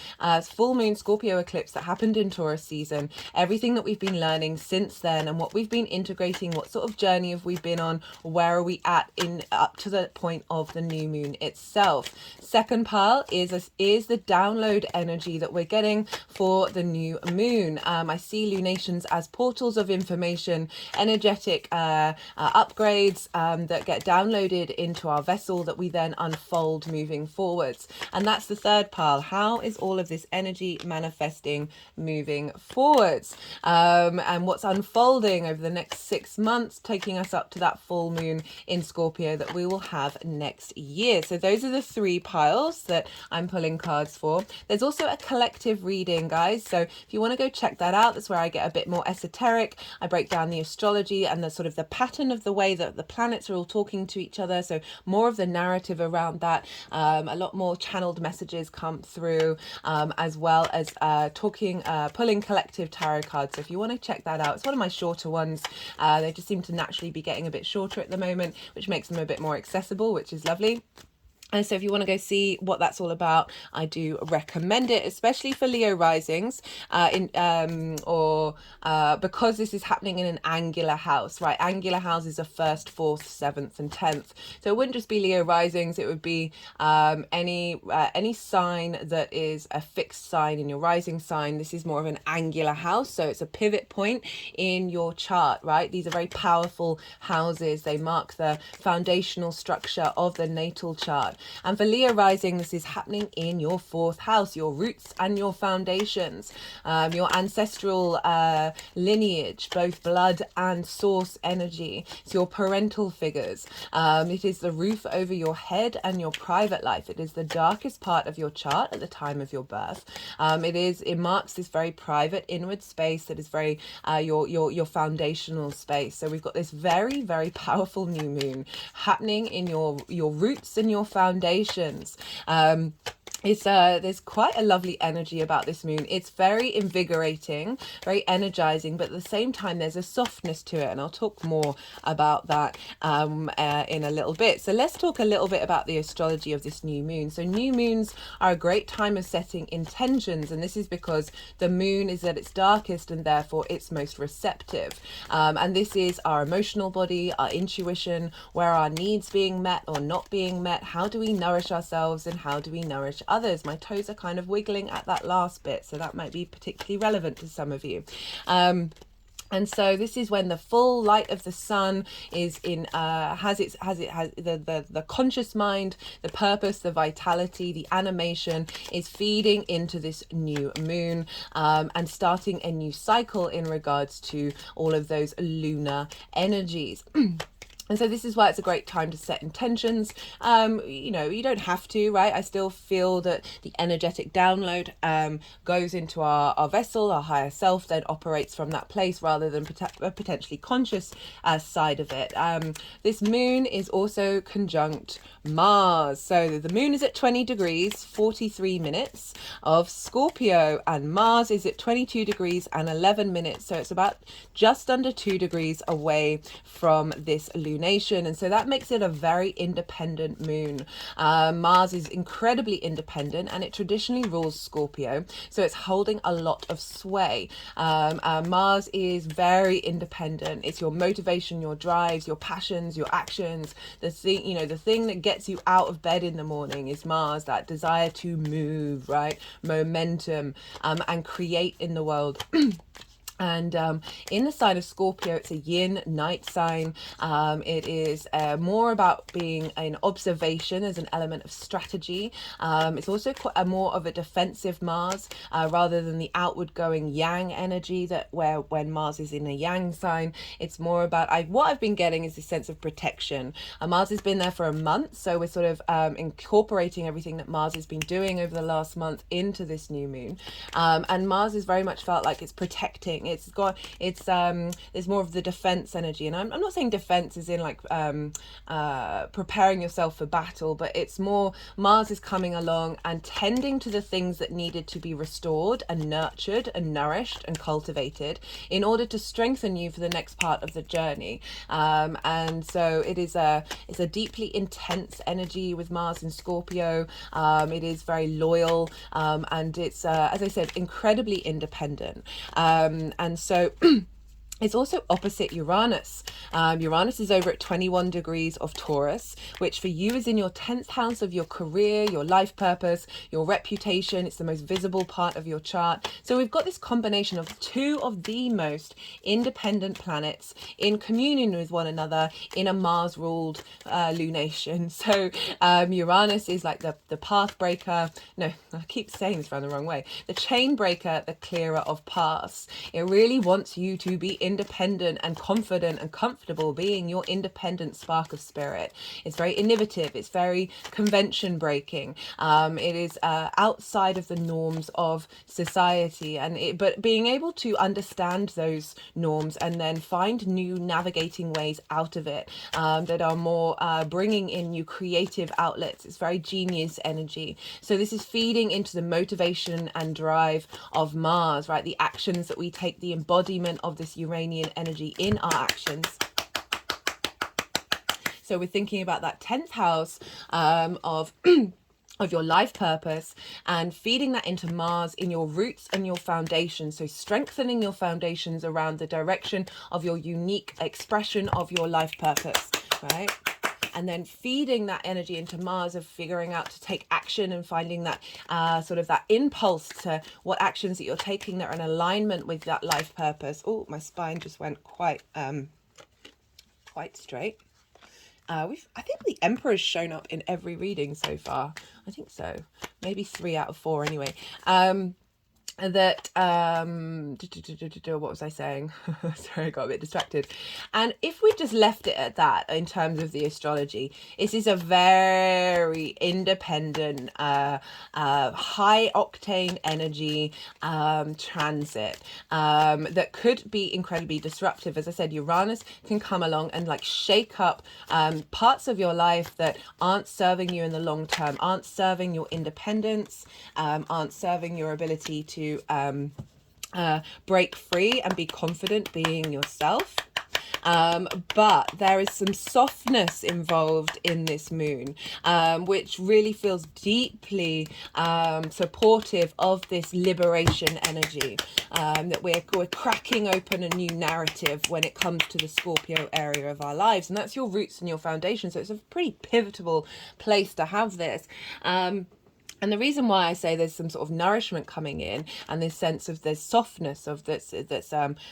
full moon Scorpio eclipse that happened in Taurus season, everything that we've been learning since then and what we've been integrating, what sort of journey have we been on, where are we at in up to the point of the new moon itself. Second pile is the download energy that we're getting for the new moon. I see lunations as portals of information, energetic upgrades that get downloaded into our vessel that we then unfold moving forwards. And that's the third pile. How is all of this energy manifesting moving forwards? And what's unfolding over the next 6 months, taking us up to that full moon in Scorpio that we will have next year. So those are the 3 piles that I'm pulling cards for. There's also a collective reading, guys. So if you want to go check that out, that's where I get a bit more esoteric. I break down the astrology and the sort of the pattern of the way that the planets are all talking to each other. So more of the narrative around that. A lot more channeled messages come through, as well as pulling collective tarot cards. So if you want to check that out, it's one of my shorter ones. They just seem to naturally be getting a bit shorter at the moment, which makes them a bit more accessible, which is lovely. And so if you want to go see what that's all about, I do recommend it, especially for Leo risings, because this is happening in an angular house, right? Angular houses are 1st, 4th, 7th, and 10th. So it wouldn't just be Leo risings, it would be any sign that is a fixed sign in your rising sign. This is more of an angular house, so it's a pivot point in your chart, right? These are very powerful houses. They mark the foundational structure of the natal chart. And for Leo rising, this is happening in your 4th house, your roots and your foundations, your ancestral lineage, both blood and source energy. It's your parental figures. It is the roof over your head and your private life. It is the darkest part of your chart at the time of your birth. It marks this very private inward space that is very your foundational space. So we've got this very, very powerful new moon happening in your roots and your foundations. There's quite a lovely energy about this moon. It's very invigorating, very energizing, but at the same time there's a softness to it, and I'll talk more about that in a little bit. So let's talk a little bit about the astrology of this new moon. So new moons are a great time of setting intentions, and this is because the moon is at its darkest and therefore its most receptive. And this is our emotional body, our intuition, where our needs being met or not being met, how do we nourish ourselves and how do we nourish others. My toes are kind of wiggling at that last bit, so that might be particularly relevant to some of you. And so this is when the full light of the sun is in, has the conscious mind, the purpose, the vitality, the animation is feeding into this new moon, and starting a new cycle in regards to all of those lunar energies. And so this is why it's a great time to set intentions. You know, you don't have to, right? I still feel that the energetic download goes into our vessel, our higher self, then operates from that place rather than a potentially conscious side of it. This moon is also conjunct Mars. So the moon is at 20 degrees, 43 minutes of Scorpio, and Mars is at 22 degrees and 11 minutes. So it's about just under 2 degrees away from this lunation, and so that makes it a very independent moon. Mars is incredibly independent, and it traditionally rules Scorpio, so it's holding a lot of sway. Mars is very independent. It's your motivation, your drives, your passions, your actions. The thing, you know, the thing that gets you out of bed in the morning is Mars, that desire to move, right? Momentum, and create in the world. And in the sign of Scorpio, it's a yin night sign. It is more about being an observation as an element of strategy. It's also quite more of a defensive Mars rather than the outward going yang energy that when Mars is in a yang sign, it's more about what I've been getting is this sense of protection. Mars has been there for a month, so we're sort of incorporating everything that Mars has been doing over the last month into this new moon. And Mars has very much felt like it's protecting. There's more of the defense energy, and I'm not saying defense is in like preparing yourself for battle, but it's more Mars is coming along and tending to the things that needed to be restored and nurtured and nourished and cultivated in order to strengthen you for the next part of the journey. And so it's a deeply intense energy with Mars in Scorpio. It is very loyal, and it's as I said, incredibly independent. And so it's also opposite Uranus. Uranus is over at 21 degrees of Taurus, which for you is in your 10th house of your career, your life purpose, your reputation. It's the most visible part of your chart. So we've got this combination of two of the most independent planets in communion with one another in a Mars-ruled lunation. So Uranus is like the path breaker. No, I keep saying this around the wrong way. The chain breaker, the clearer of paths. It really wants you to be independent and confident and comfortable being your independent spark of spirit. It's very innovative. It's very convention breaking. It is outside of the norms of society, but being able to understand those norms and then find new navigating ways out of it that are more bringing in new creative outlets. It's very genius energy. So this is feeding into the motivation and drive of Mars, right? The actions that we take, the embodiment of this Uranian energy in our actions. So we're thinking about that 10th house of your life purpose and feeding that into Mars in your roots and your foundation. So strengthening your foundations around the direction of your unique expression of your life purpose, right? And then feeding that energy into Mars of figuring out to take action and finding that sort of that impulse to what actions that you're taking that are in alignment with that life purpose. Oh, my spine just went quite straight. I think the Emperor's shown up in every reading so far. I think so. Maybe 3 out of 4 anyway. That what was I saying? Sorry, I got a bit distracted. And if we just left it at that in terms of the astrology, this is a very independent high octane energy transit that could be incredibly disruptive. As I said, Uranus can come along and like shake up parts of your life that aren't serving you in the long term, aren't serving your independence, aren't serving your ability to break free and be confident being yourself. But there is some softness involved in this moon, which really feels deeply supportive of this liberation energy, that we're cracking open a new narrative when it comes to the Scorpio area of our lives, and that's your roots and your foundation. So it's a pretty pivotal place to have this. And the reason why I say there's some sort of nourishment coming in, and this sense of there's softness of that's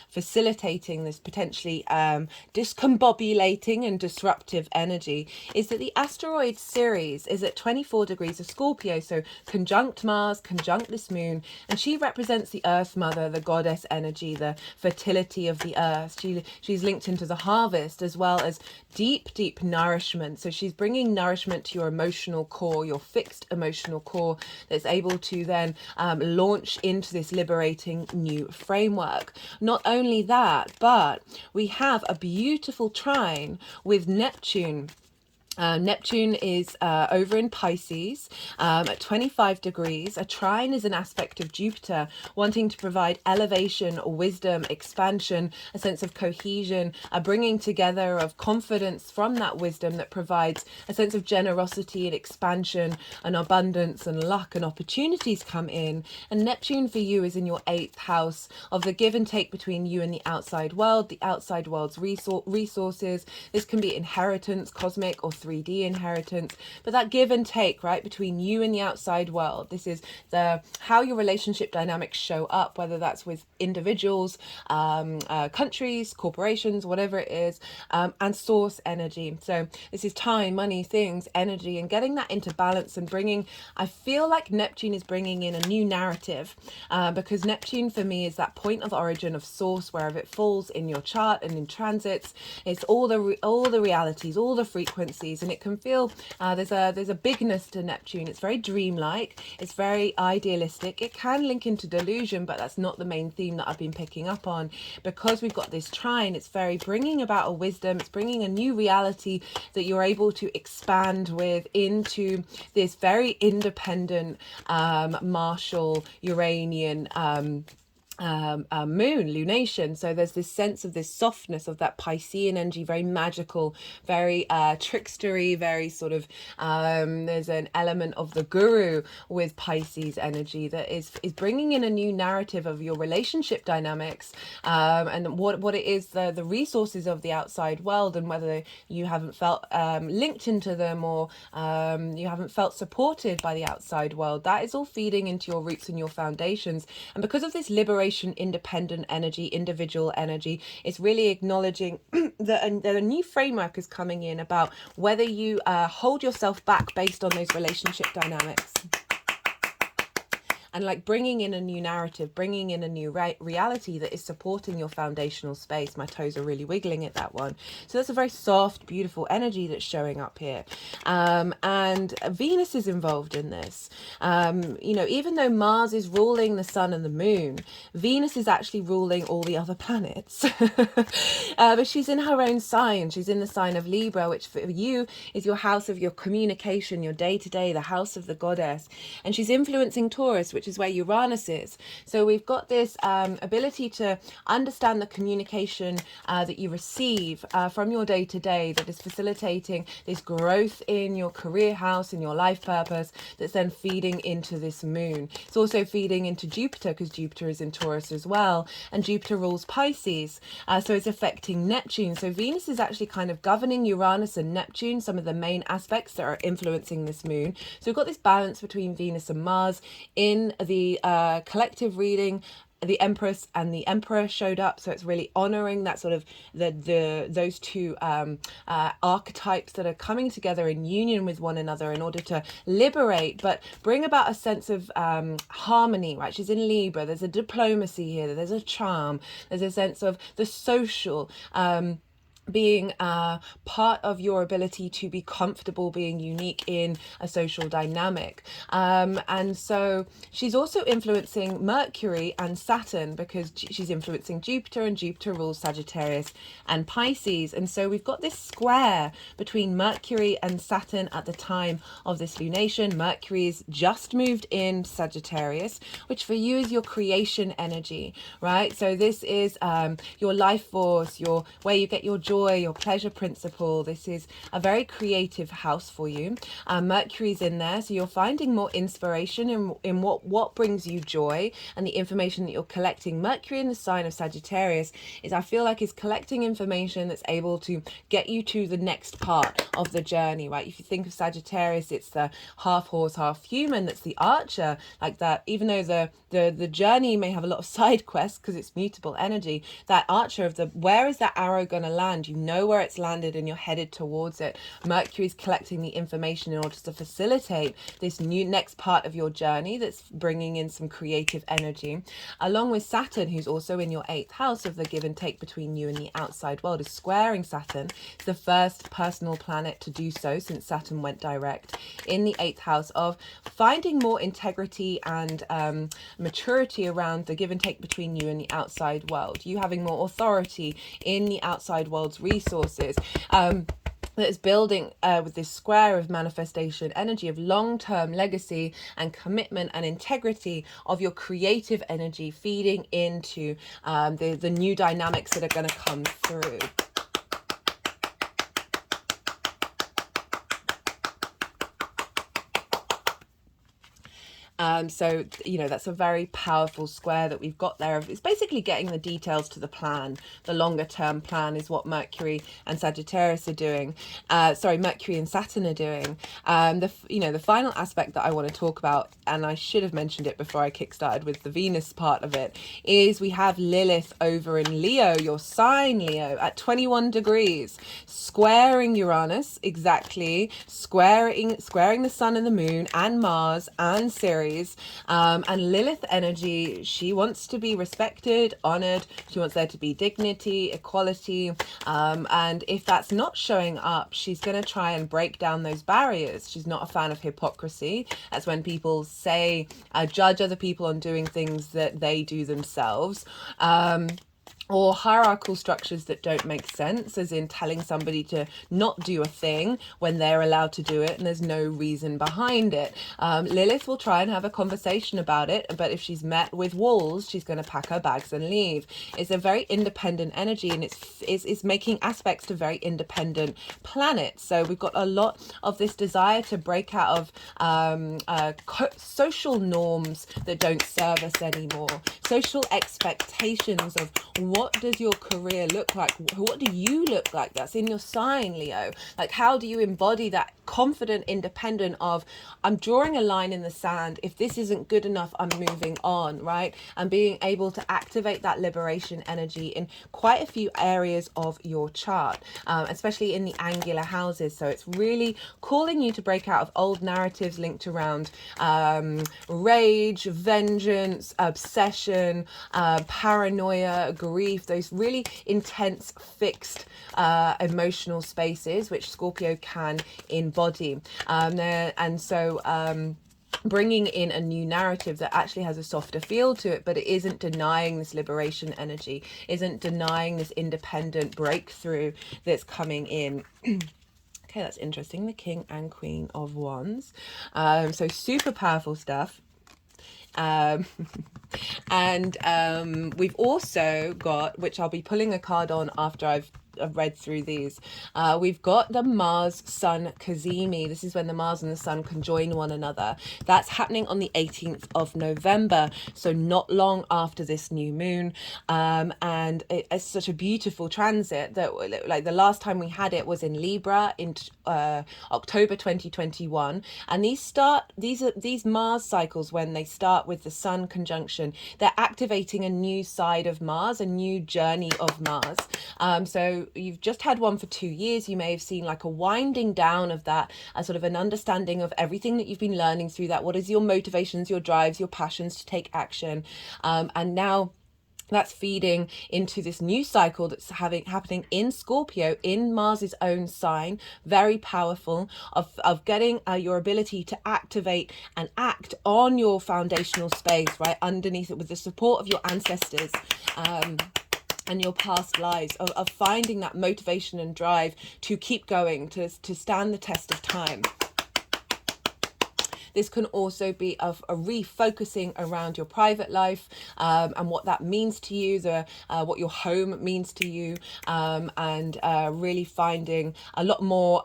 facilitating this potentially discombobulating and disruptive energy, is that the asteroid Ceres is at 24 degrees of Scorpio, so conjunct Mars, conjunct this moon, and she represents the Earth Mother, the goddess energy, the fertility of the earth. She's linked into the harvest as well as deep nourishment. So she's bringing nourishment to your emotional core, your fixed emotional core, that's able to then launch into this liberating new framework. Not only that, but we have a beautiful trine with Neptune. Neptune is over in Pisces at 25 degrees. A trine is an aspect of Jupiter, wanting to provide elevation, wisdom, expansion, a sense of cohesion, a bringing together of confidence from that wisdom that provides a sense of generosity and expansion and abundance and luck and opportunities come in. And Neptune for you is in your 8th house of the give and take between you and the outside world, the outside world's resources. This can be inheritance, cosmic or 3D inheritance, but that give and take, right, between you and the outside world. This is how your relationship dynamics show up, whether that's with individuals, countries, corporations, whatever it is, and source energy. So this is time, money, things, energy, and getting that into balance and bringing, I feel like Neptune is bringing in a new narrative, because Neptune for me is that point of origin of source, wherever it falls in your chart and in transits. It's all the realities, all the frequencies, and it can feel there's a bigness to Neptune. It's very dreamlike, it's very idealistic. It can link into delusion, but that's not the main theme that I've been picking up on. Because we've got this trine, it's very bringing about a wisdom, it's bringing a new reality that you're able to expand with into this very independent, martial Uranian moon lunation. So there's this sense of this softness of that Piscean energy, very magical, very trickstery, very sort of there's an element of the guru with Pisces energy that is bringing in a new narrative of your relationship dynamics, and what it is, the resources of the outside world, and whether you haven't felt linked into them, or you haven't felt supported by the outside world. That is all feeding into your roots and your foundations. And because of this liberation, independent energy, individual energy, it's really acknowledging that a new framework is coming in about whether you hold yourself back based on those relationship dynamics. And like bringing in a new narrative, bringing in a new reality that is supporting your foundational space. My toes are really wiggling at that one. So that's a very soft, beautiful energy that's showing up here. And Venus is involved in this. You know, even though Mars is ruling the sun and the moon, Venus is actually ruling all the other planets. But she's in her own sign. She's in the sign of Libra, which for you is your house of your communication, your day-to-day, the house of the goddess. And she's influencing Taurus, which is where Uranus is. So we've got this ability to understand the communication that you receive from your day-to-day that is facilitating this growth in your career house and your life purpose, that's then feeding into this moon. It's also feeding into Jupiter, because Jupiter is in Taurus as well, and Jupiter rules Pisces, so it's affecting Neptune. So Venus is actually kind of governing Uranus and Neptune, some of the main aspects that are influencing this moon. So we've got this balance between Venus and Mars. In the collective reading, the Empress and the Emperor showed up, so it's really honoring that sort of those two archetypes that are coming together in union with one another in order to liberate, but bring about a sense of harmony, right? She's in Libra. There's a diplomacy here, there's a charm, there's a sense of the social, being part of your ability to be comfortable being unique in a social dynamic. And so she's also influencing Mercury and Saturn, because she's influencing Jupiter, and Jupiter rules Sagittarius and Pisces. And so we've got this square between Mercury and Saturn at the time of this lunation. Mercury's just moved in Sagittarius, which for you is your creation energy, right? So this is your life force, your where you get your joy joy, your pleasure principle. This is a very creative house for you. Mercury's in there, so you're finding more inspiration in what brings you joy, and the information that you're collecting. Mercury in the sign of Sagittarius I feel like is collecting information that's able to get you to the next part of the journey, right? If you think of Sagittarius, it's the half horse, half human, that's the archer, like that. Even though the journey may have a lot of side quests because it's mutable energy, that archer of the where is that arrow going to land? You know where it's landed and you're headed towards it. Mercury's collecting the information in order to facilitate this new next part of your journey that's bringing in some creative energy, along with Saturn, who's also in your 8th house of the give and take between you and the outside world, is squaring Saturn. It's the first personal planet to do so since Saturn went direct in the 8th house, of finding more integrity and maturity around the give and take between you and the outside world. You having more authority in the outside world's resources. That is building with this square of manifestation energy of long-term legacy and commitment and integrity of your creative energy, feeding into the new dynamics that are going to come through. So, you know, that's a very powerful square that we've got there. It's basically getting the details to the plan. The longer term plan is what Mercury and Sagittarius are doing. Mercury and Saturn are doing. The final aspect that I want to talk about, and I should have mentioned it before I kickstarted with the Venus part of it, is we have Lilith over in Leo, your sign Leo, at 21 degrees, squaring Uranus, exactly, squaring the Sun and the Moon and Mars and Ceres. And Lilith energy, she wants to be respected, honored. She wants there to be dignity, equality. And if that's not showing up, she's going to try and break down those barriers. She's not a fan of hypocrisy. That's when people say, judge other people on doing things that they do themselves. Or hierarchical structures that don't make sense, as in telling somebody to not do a thing when they're allowed to do it and there's no reason behind it. Lilith will try and have a conversation about it, but if she's met with walls, she's going to pack her bags and leave. It's a very independent energy, and it's making aspects to very independent planets. So we've got a lot of this desire to break out of social norms that don't serve us anymore, social expectations of what does your career look like? What do you look like? That's in your sign, Leo. Like, how do you embody that confident, independent of, I'm drawing a line in the sand. If this isn't good enough, I'm moving on, right? And being able to activate that liberation energy in quite a few areas of your chart, especially in the angular houses. So it's really calling you to break out of old narratives linked around rage, vengeance, obsession, paranoia, grief, those really intense, fixed emotional spaces which Scorpio can embody. Bringing in a new narrative that actually has a softer feel to it, but it isn't denying this liberation energy, isn't denying this independent breakthrough that's coming in. Okay, that's interesting. The King and Queen of Wands. So super powerful stuff. We've also got, which I'll be pulling a card on after I've read through these, we've got the Mars Sun Cazimi. This is when the Mars and the Sun conjoin one another. That's happening on the 18th of November, so not long after this new moon. And it's such a beautiful transit that, like, the last time we had it was in Libra in October 2021. And these Mars cycles, when they start with the Sun conjunction, they're activating a new side of Mars, a new journey of Mars. So you've just had one for 2 years. You may have seen like a winding down of that, a sort of an understanding of everything that you've been learning through that. What is your motivations, your drives, your passions to take action? And now that's feeding into this new cycle that's happening in Scorpio, in Mars's own sign. Very powerful, of getting your ability to activate and act on your foundational space, right underneath it, with the support of your ancestors. And your past lives, of finding that motivation and drive to keep going, to stand the test of time. This can also be of a refocusing around your private life, and what that means to you, what your home means to you, and really finding a lot more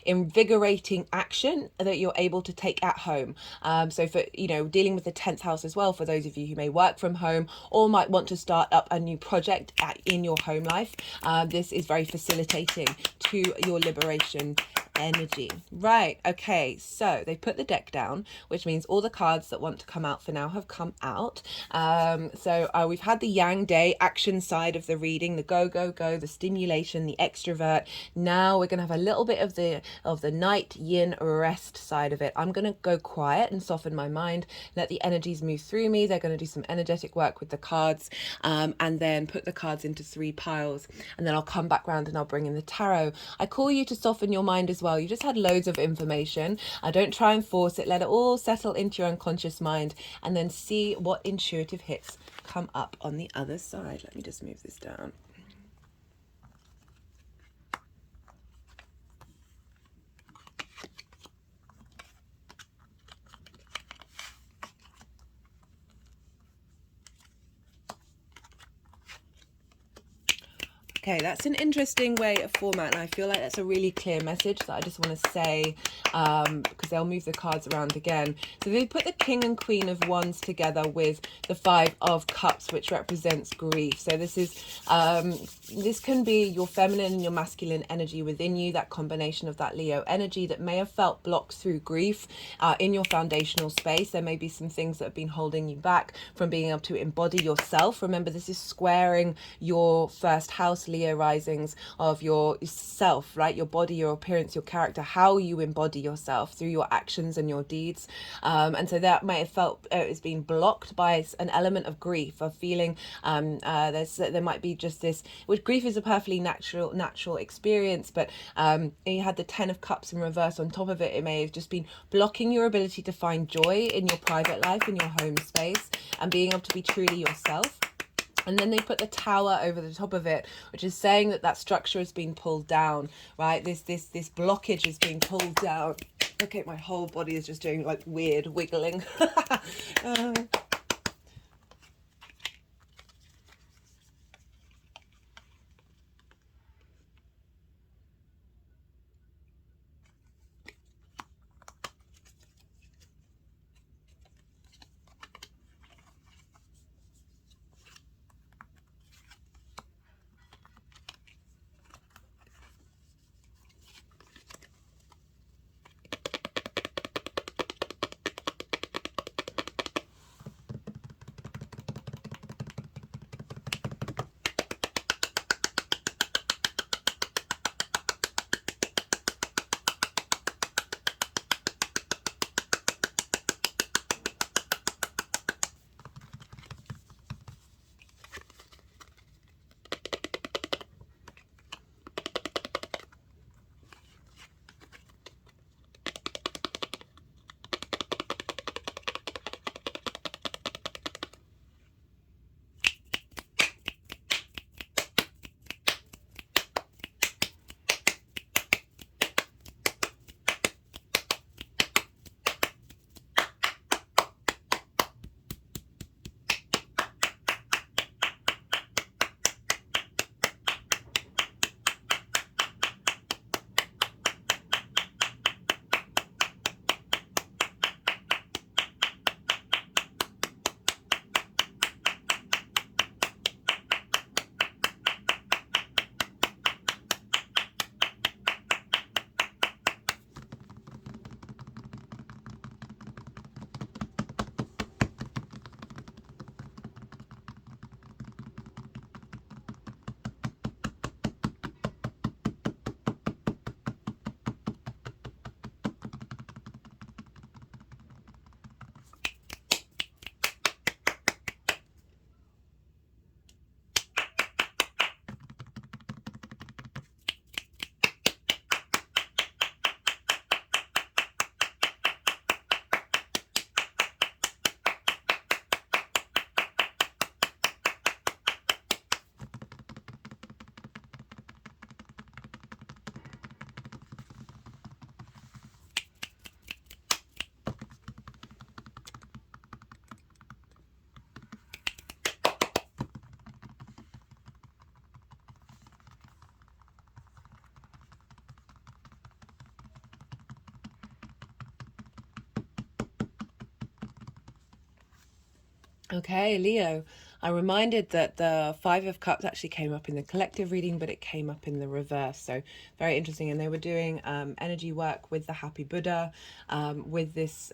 invigorating action that you're able to take at home. So for, dealing with the 10th house as well, for those of you who may work from home or might want to start up a new project in your home life, this is very facilitating to your liberation energy. Right, okay, so they put the deck down, which means all the cards that want to come out for now have come out. So we've had the yang day action side of the reading, the go go go, the stimulation, the extrovert. Now we're gonna have a little bit of the night yin rest side of it. I'm gonna go quiet and soften my mind, let the energies move through me. They're gonna do some energetic work with the cards, and then put the cards into 3 piles, and then I'll come back round and I'll bring in the tarot. I call you to soften your mind as well. You just had loads of information. I don't try and force it. Let it all settle into your unconscious mind, and then see what intuitive hits come up on the other side. Let me just move this down. Okay, that's an interesting way of format, and I feel like that's a really clear message that I just want to say, because they'll move the cards around again. So they put the King and Queen of Wands together with the 5 of Cups, which represents grief. So this is this can be your feminine and your masculine energy within you, that combination of that Leo energy that may have felt blocked through grief in your foundational space. There may be some things that have been holding you back from being able to embody yourself. Remember, this is squaring your first house Leo risings of yourself, right? Your body, your appearance, your character, how you embody yourself through your actions and your deeds. And so that might have felt it's been blocked by an element of grief, of feeling there might be just this, which grief is a perfectly natural experience, but you had the 10 of Cups in reverse on top of it. It may have just been blocking your ability to find joy in your private life, in your home space, and being able to be truly yourself. And then they put the Tower over the top of it, which is saying that that structure has been pulled down, right? This blockage is being pulled down. Okay, my whole body is just doing like weird wiggling. Okay, Leo. I'm reminded that the Five of Cups actually came up in the collective reading, but it came up in the reverse. So very interesting. And they were doing energy work with the Happy Buddha, with this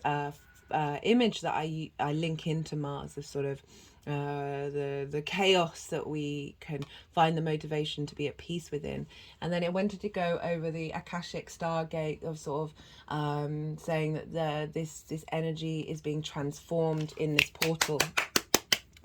image that I link into Mars, this sort of the chaos that we can find the motivation to be at peace within. And then it wanted to go over the Akashic Stargate of sort of saying that this energy is being transformed in this portal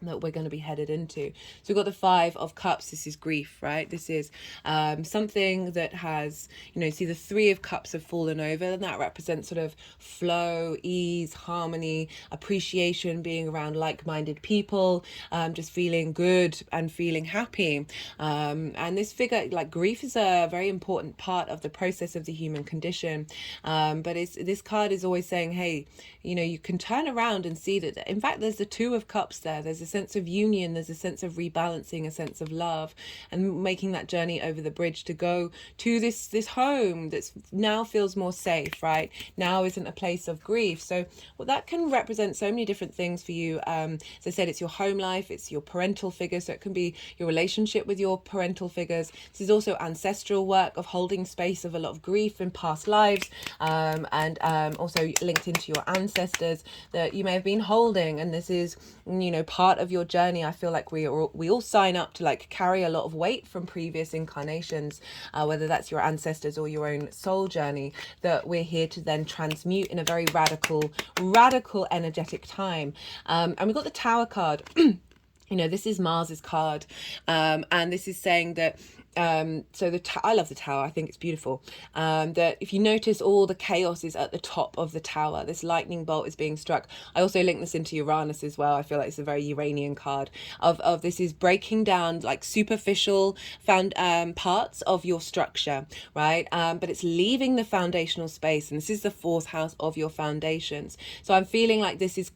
that we're going to be headed into. So we've got the Five of Cups. This is grief, right? This is something that has, you know, see the Three of Cups have fallen over, and that represents sort of flow, ease, harmony, appreciation, being around like-minded people, just feeling good and feeling happy. And this figure, like grief, is a very important part of the process of the human condition. But this card is always saying, hey, you know, you can turn around and see that, in fact, there's the Two of Cups there. There's a sense of union, there's a sense of rebalancing, a sense of love, and making that journey over the bridge to go to this home that's now feels more safe, right? Now isn't a place of grief. So well, that can represent so many different things for you. As I said, it's your home life, it's your parental figure, so it can be your relationship with your parental figures. This is also ancestral work of holding space of a lot of grief in past lives, and also linked into your ancestors that you may have been holding. And this is, you know, part of your journey. I feel like we all sign up to like carry a lot of weight from previous incarnations, whether that's your ancestors or your own soul journey, that we're here to then transmute in a very radical energetic time. And we've got the Tower card. You know, this is Mars's card, and this is saying that so I love the tower. I think it's beautiful. That if you notice, all the chaos is at the top of the tower. This lightning bolt is being struck. I also link this into Uranus as well. I feel like it's a very Uranian card of this is breaking down like superficial parts of your structure, right? But it's leaving the foundational space, and this is the fourth house of your foundations. So I'm feeling like this is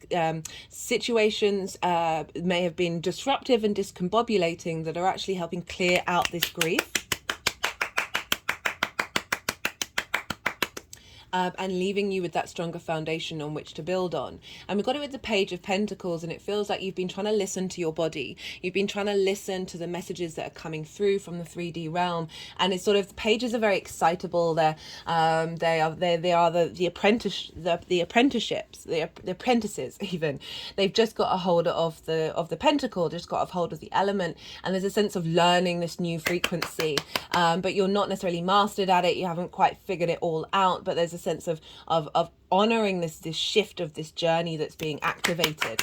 situations may have been disruptive and discombobulating that are actually helping clear out this grief. And leaving you with that stronger foundation on which to build on. And we've got it with the Page of Pentacles, and it feels like you've been trying to listen to your body. You've been trying to listen to the messages that are coming through from the 3D realm. And it's sort of, the pages are very excitable. They are the apprenticeships, the apprentices even. They've just got a hold of the pentacle, just got a hold of the element, and there's a sense of learning this new frequency. But you're not necessarily mastered at it. You haven't quite figured it all out, but there's a sense of honoring this shift of this journey that's being activated.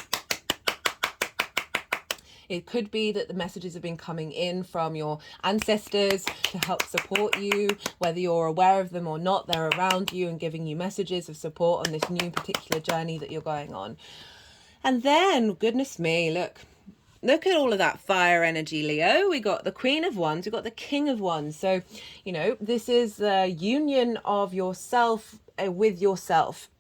It could be that the messages have been coming in from your ancestors to help support you, whether you're aware of them or not. They're around you and giving you messages of support on this new particular journey that you're going on. And then, goodness me, look at all of that fire energy, Leo. We got the Queen of Wands, we got the King of Wands. So, you know, this is the union of yourself with yourself.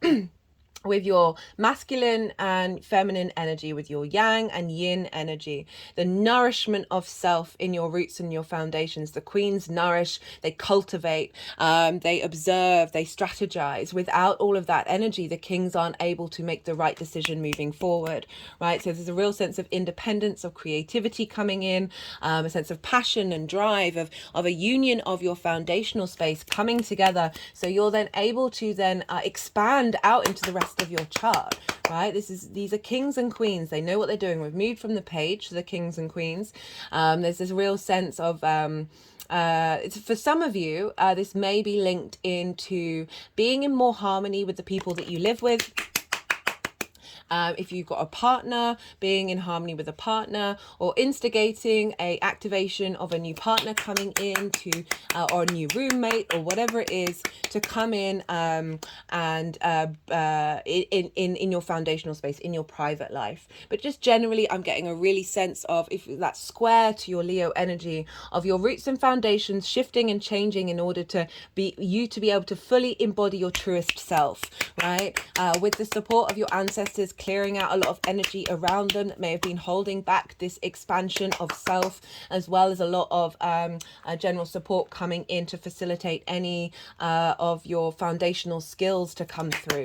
With your masculine and feminine energy, with your yang and yin energy, the nourishment of self in your roots and your foundations. The queens nourish, they cultivate, they observe, they strategize. Without all of that energy, the kings aren't able to make the right decision moving forward, right? So there's a real sense of independence, of creativity coming in, a sense of passion and drive, of a union of your foundational space coming together. So you're then able to then expand out into the rest of your chart, right? These are kings and queens. They know what they're doing. We've moved from the page to the kings and queens. There's this real sense of for some of you, this may be linked into being in more harmony with the people that you live with. If you've got a partner, being in harmony with a partner, or instigating a activation of a new partner coming in to, or a new roommate, or whatever it is, to come in in your foundational space, in your private life. But just generally, I'm getting a really sense of, if that's square to your Leo energy, of your roots and foundations shifting and changing in order to be able to fully embody your truest self, right? With the support of your ancestors, clearing out a lot of energy around them that may have been holding back this expansion of self, as well as a lot of general support coming in to facilitate any of your foundational skills to come through.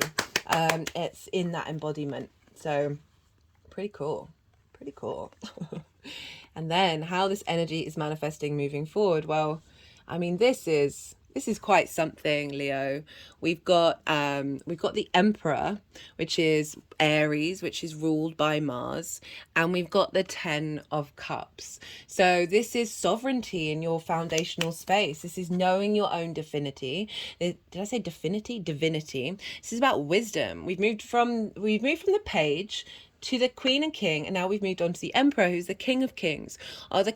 It's in that embodiment. So pretty cool. pretty cool. And then how this energy is manifesting moving forward. Well, I mean, this is quite something, Leo. We've got the Emperor, which is Aries, which is ruled by Mars, and we've got the 10 of Cups. So this is sovereignty in your foundational space. This is knowing your own divinity. Did I say divinity? Divinity. This is about wisdom. We've moved from the Page to the Queen and King, and now we've moved on to the Emperor, who's the King of Kings, are the,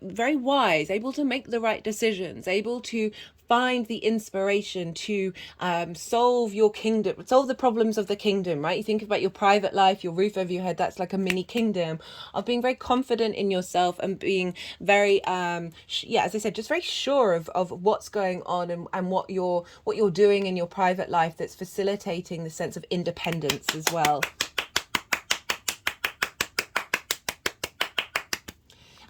very wise, able to make the right decisions, able to find the inspiration to solve your kingdom, solve the problems of the kingdom, right? You think about your private life, your roof over your head, that's like a mini kingdom, of being very confident in yourself and being very, as I said, just very sure of what's going on and what you're doing in your private life, that's facilitating the sense of independence as well.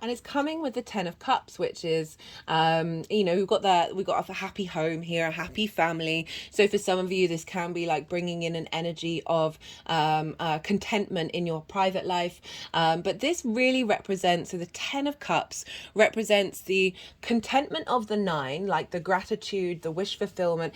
And it's coming with the 10 of Cups, which is, we've got a happy home here, a happy family. So for some of you, this can be like bringing in an energy of contentment in your private life. But this really represents, so the 10 of Cups represents the contentment of the 9, like the gratitude, the wish fulfillment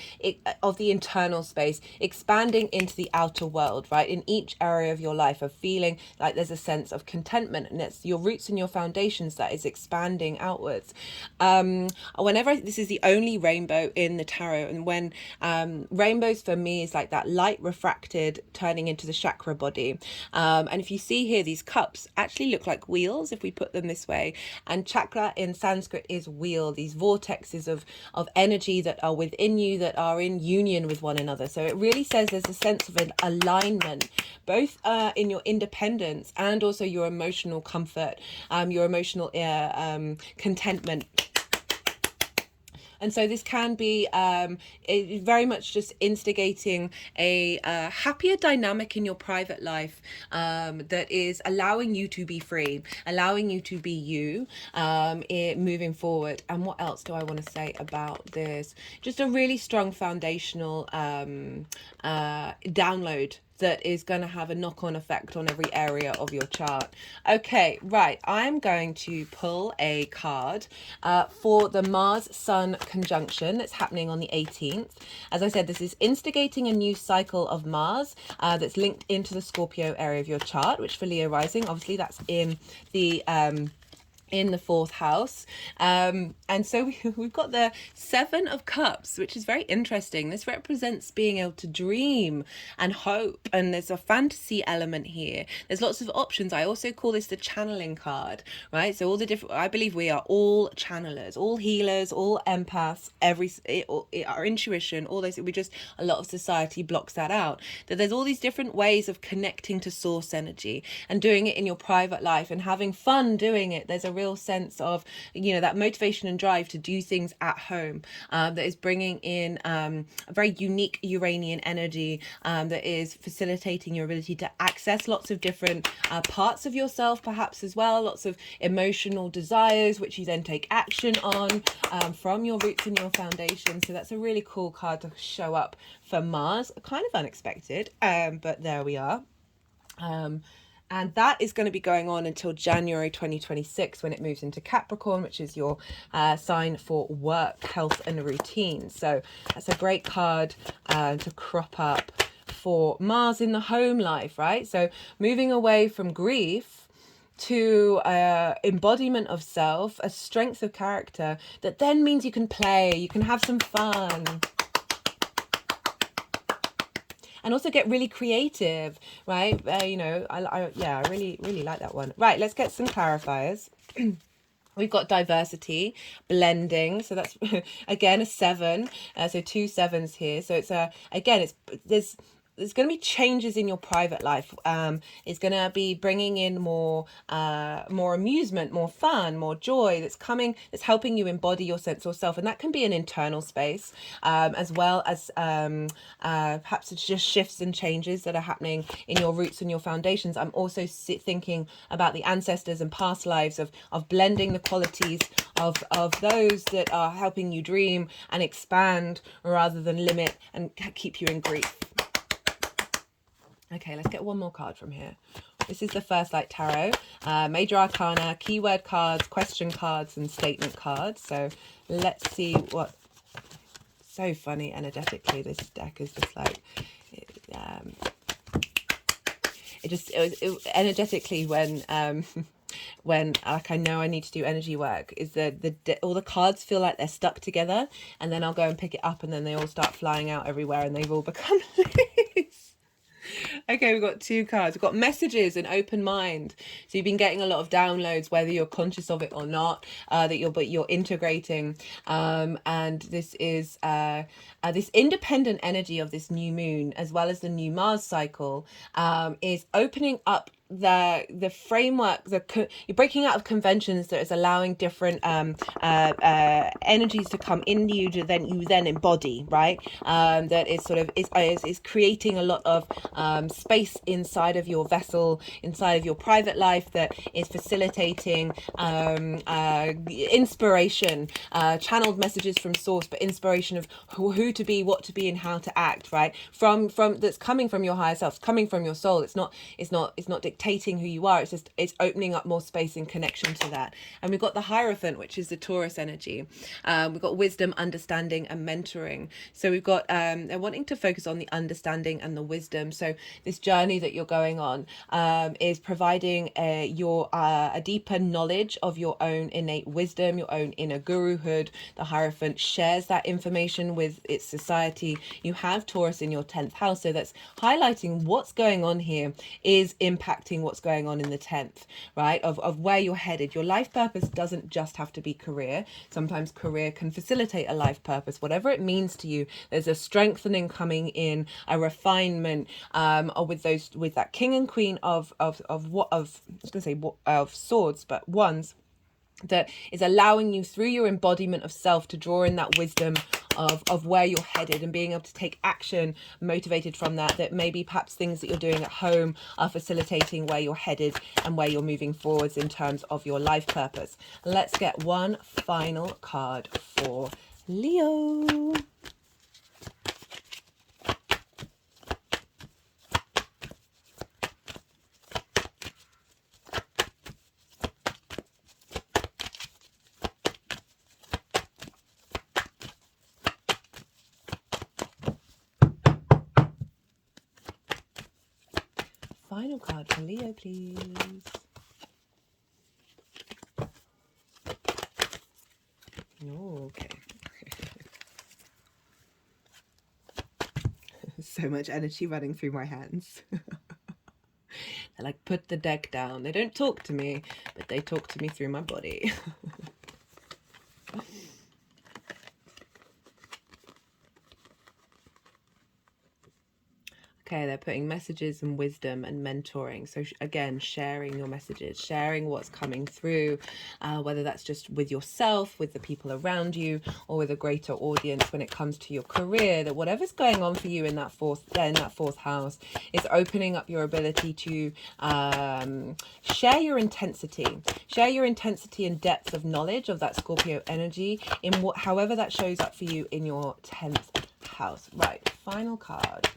of the internal space, expanding into the outer world, right? In each area of your life, of feeling like there's a sense of contentment, and it's your roots and your foundation that is expanding outwards. This is the only rainbow in the tarot, and when rainbows for me is like that light refracted turning into the chakra body, and if you see here, these cups actually look like wheels if we put them this way, and chakra in Sanskrit is wheel, these vortexes of energy that are within you, that are in union with one another. So it really says there's a sense of an alignment, both in your independence and also your emotional comfort, your emotional contentment. And so this can be very much just instigating a happier dynamic in your private life, that is allowing you to be free, allowing you to be you, moving forward. And what else do I want to say about this? Just a really strong foundational download that is going to have a knock-on effect on every area of your chart. Okay, right, I'm going to pull a card for the Mars-Sun conjunction that's happening on the 18th. As I said, this is instigating a new cycle of Mars that's linked into the Scorpio area of your chart, which for Leo rising, obviously that's in the 4th house, and so we've got the 7 of Cups, which is very interesting. This represents being able to dream and hope, and there's a fantasy element here. There's lots of options. I also call this the channeling card, right? So all the different, I believe we are all channelers, all healers, all empaths, our intuition, all those. A lot of society blocks that out, that there's all these different ways of connecting to source energy and doing it in your private life and having fun doing it. There's a real sense of that motivation and drive to do things at home, that is bringing in a very unique Uranian energy, that is facilitating your ability to access lots of different parts of yourself, perhaps as well, lots of emotional desires which you then take action on, from your roots and your foundation. So that's a really cool card to show up for Mars, kind of unexpected, but there we are. And that is going to be going on until January 2026, when it moves into Capricorn, which is your sign for work, health and routine. So that's a great card to crop up for Mars in the home life, right? So moving away from grief to embodiment of self, a strength of character that then means you can play, you can have some fun, and also get really creative, right? I really like that one. Right, let's get some clarifiers. We've got diversity, blending. So that's, again, a 7. So 2 7s here. So it's, there's going to be changes in your private life. It's going to be bringing in more amusement, more fun, more joy. That's helping you embody your sense of self, and that can be an internal space, as well as perhaps it's just shifts and changes that are happening in your roots and your foundations. I'm also thinking about the ancestors and past lives of blending the qualities of those that are helping you dream and expand rather than limit and keep you in grief. Okay, let's get one more card from here. This is the First Light Tarot. Major Arcana, keyword cards, question cards, and statement cards. So let's see what... So funny energetically, this deck is just like... energetically when like I know I need to do energy work, is that all the cards feel like they're stuck together, and then I'll go and pick it up and then they all start flying out everywhere and they've all become loose. Okay, we've got 2 cards. We've got messages and open mind. So you've been getting a lot of downloads, whether you're conscious of it or not, that you're integrating. And this is this independent energy of this new moon, as well as the new Mars cycle, is opening up the framework. You're breaking out of conventions that is allowing different energies to come in you to then embody, right? That is sort of is creating a lot of space inside of your vessel, inside of your private life, that is facilitating inspiration, channeled messages from source, but inspiration of who to be, what to be, and how to act, right? From that's coming from your higher self, coming from your soul. It's not dictating who you are. It's opening up more space in connection to that. And we've got the Hierophant, which is the Taurus energy. We've got wisdom, understanding, and mentoring. So we've got they're wanting to focus on the understanding and the wisdom. So this journey that you're going on is providing a deeper knowledge of your own innate wisdom, your own inner guruhood. The Hierophant shares that information with its society. You have Taurus in your 10th house, so that's highlighting what's going on here is impacting what's going on in the 10th, right? Of where you're headed. Your life purpose doesn't just have to be career. Sometimes career can facilitate a life purpose, whatever it means to you. There's a strengthening coming in, a refinement, with that King and Queen of swords, but wands, that is allowing you through your embodiment of self to draw in that wisdom of where you're headed, and being able to take action motivated from that maybe perhaps things that you're doing at home are facilitating where you're headed and where you're moving forwards in terms of your life purpose. Let's get one final card for Leo. Final card for Leo, please. Okay. So much energy running through my hands. I like put the deck down. They don't talk to me, but they talk to me through my body. Okay, they're putting messages and wisdom and mentoring. So again, sharing your messages, sharing what's coming through, whether that's just with yourself, with the people around you, or with a greater audience when it comes to your career. That whatever's going on for you in that fourth house is opening up your ability to share your intensity and depth of knowledge of that Scorpio energy in however that shows up for you in your 10th house. Right, final card.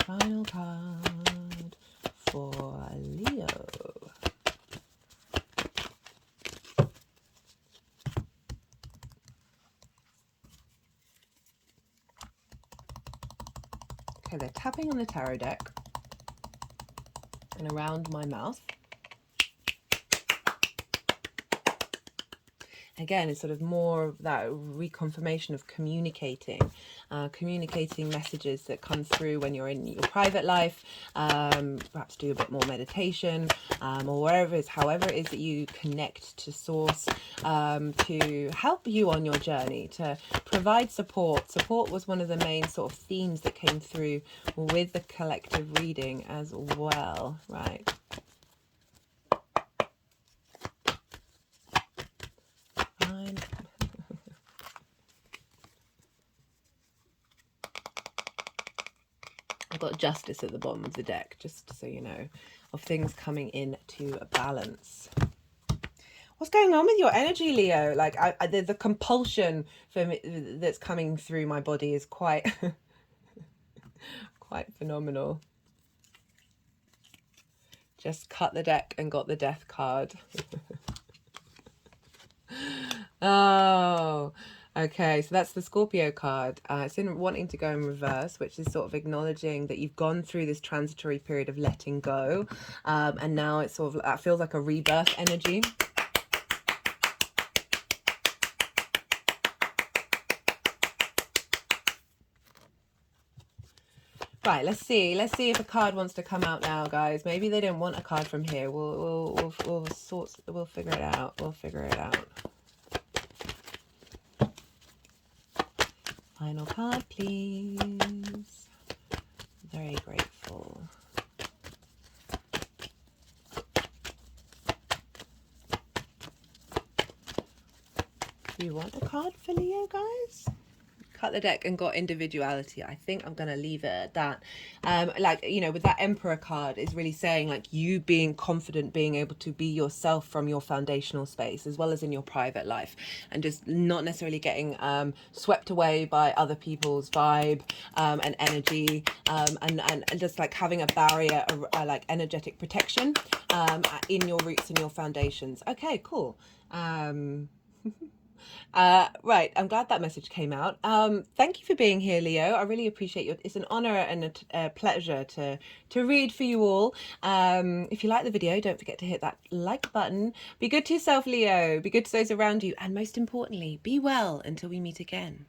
Final card for Leo. Okay, they're tapping on the tarot deck and around my mouth. Again, it's sort of more that reconfirmation of communicating messages that come through when you're in your private life. Perhaps do a bit more meditation, or however it is that you connect to source, to help you on your journey, to provide support. Support was one of the main sort of themes that came through with the collective reading as well, right? I've got Justice at the bottom of the deck, just so you know, of things coming into a balance. What's going on with your energy, Leo? Like, the compulsion for me that's coming through my body is quite, quite phenomenal. Just cut the deck and got the death card. Oh, okay. So that's the Scorpio card. It's in wanting to go in reverse, which is sort of acknowledging that you've gone through this transitory period of letting go. And now it's sort of, feels like a rebirth energy. Right, let's see if a card wants to come out now, guys. Maybe they don't want a card from here. We'll figure it out. We'll figure it out. Final card, please. Very grateful. Do you want a card for Leo, guys? Cut the deck and got individuality. I think I'm gonna leave it at that. Like, you know, with that Emperor card is really saying like you being confident, being able to be yourself from your foundational space as well as in your private life, and just not necessarily getting swept away by other people's vibe and energy, and just like having a barrier, like energetic protection in your roots and your foundations. Okay, cool. Right, I'm glad that message came out. Thank you for being here, Leo. I really appreciate you. It's an honor and a pleasure to read for you all. If you like the video, don't forget to hit that like button. Be good to yourself, Leo. Be good to those around you. And most importantly, be well until we meet again.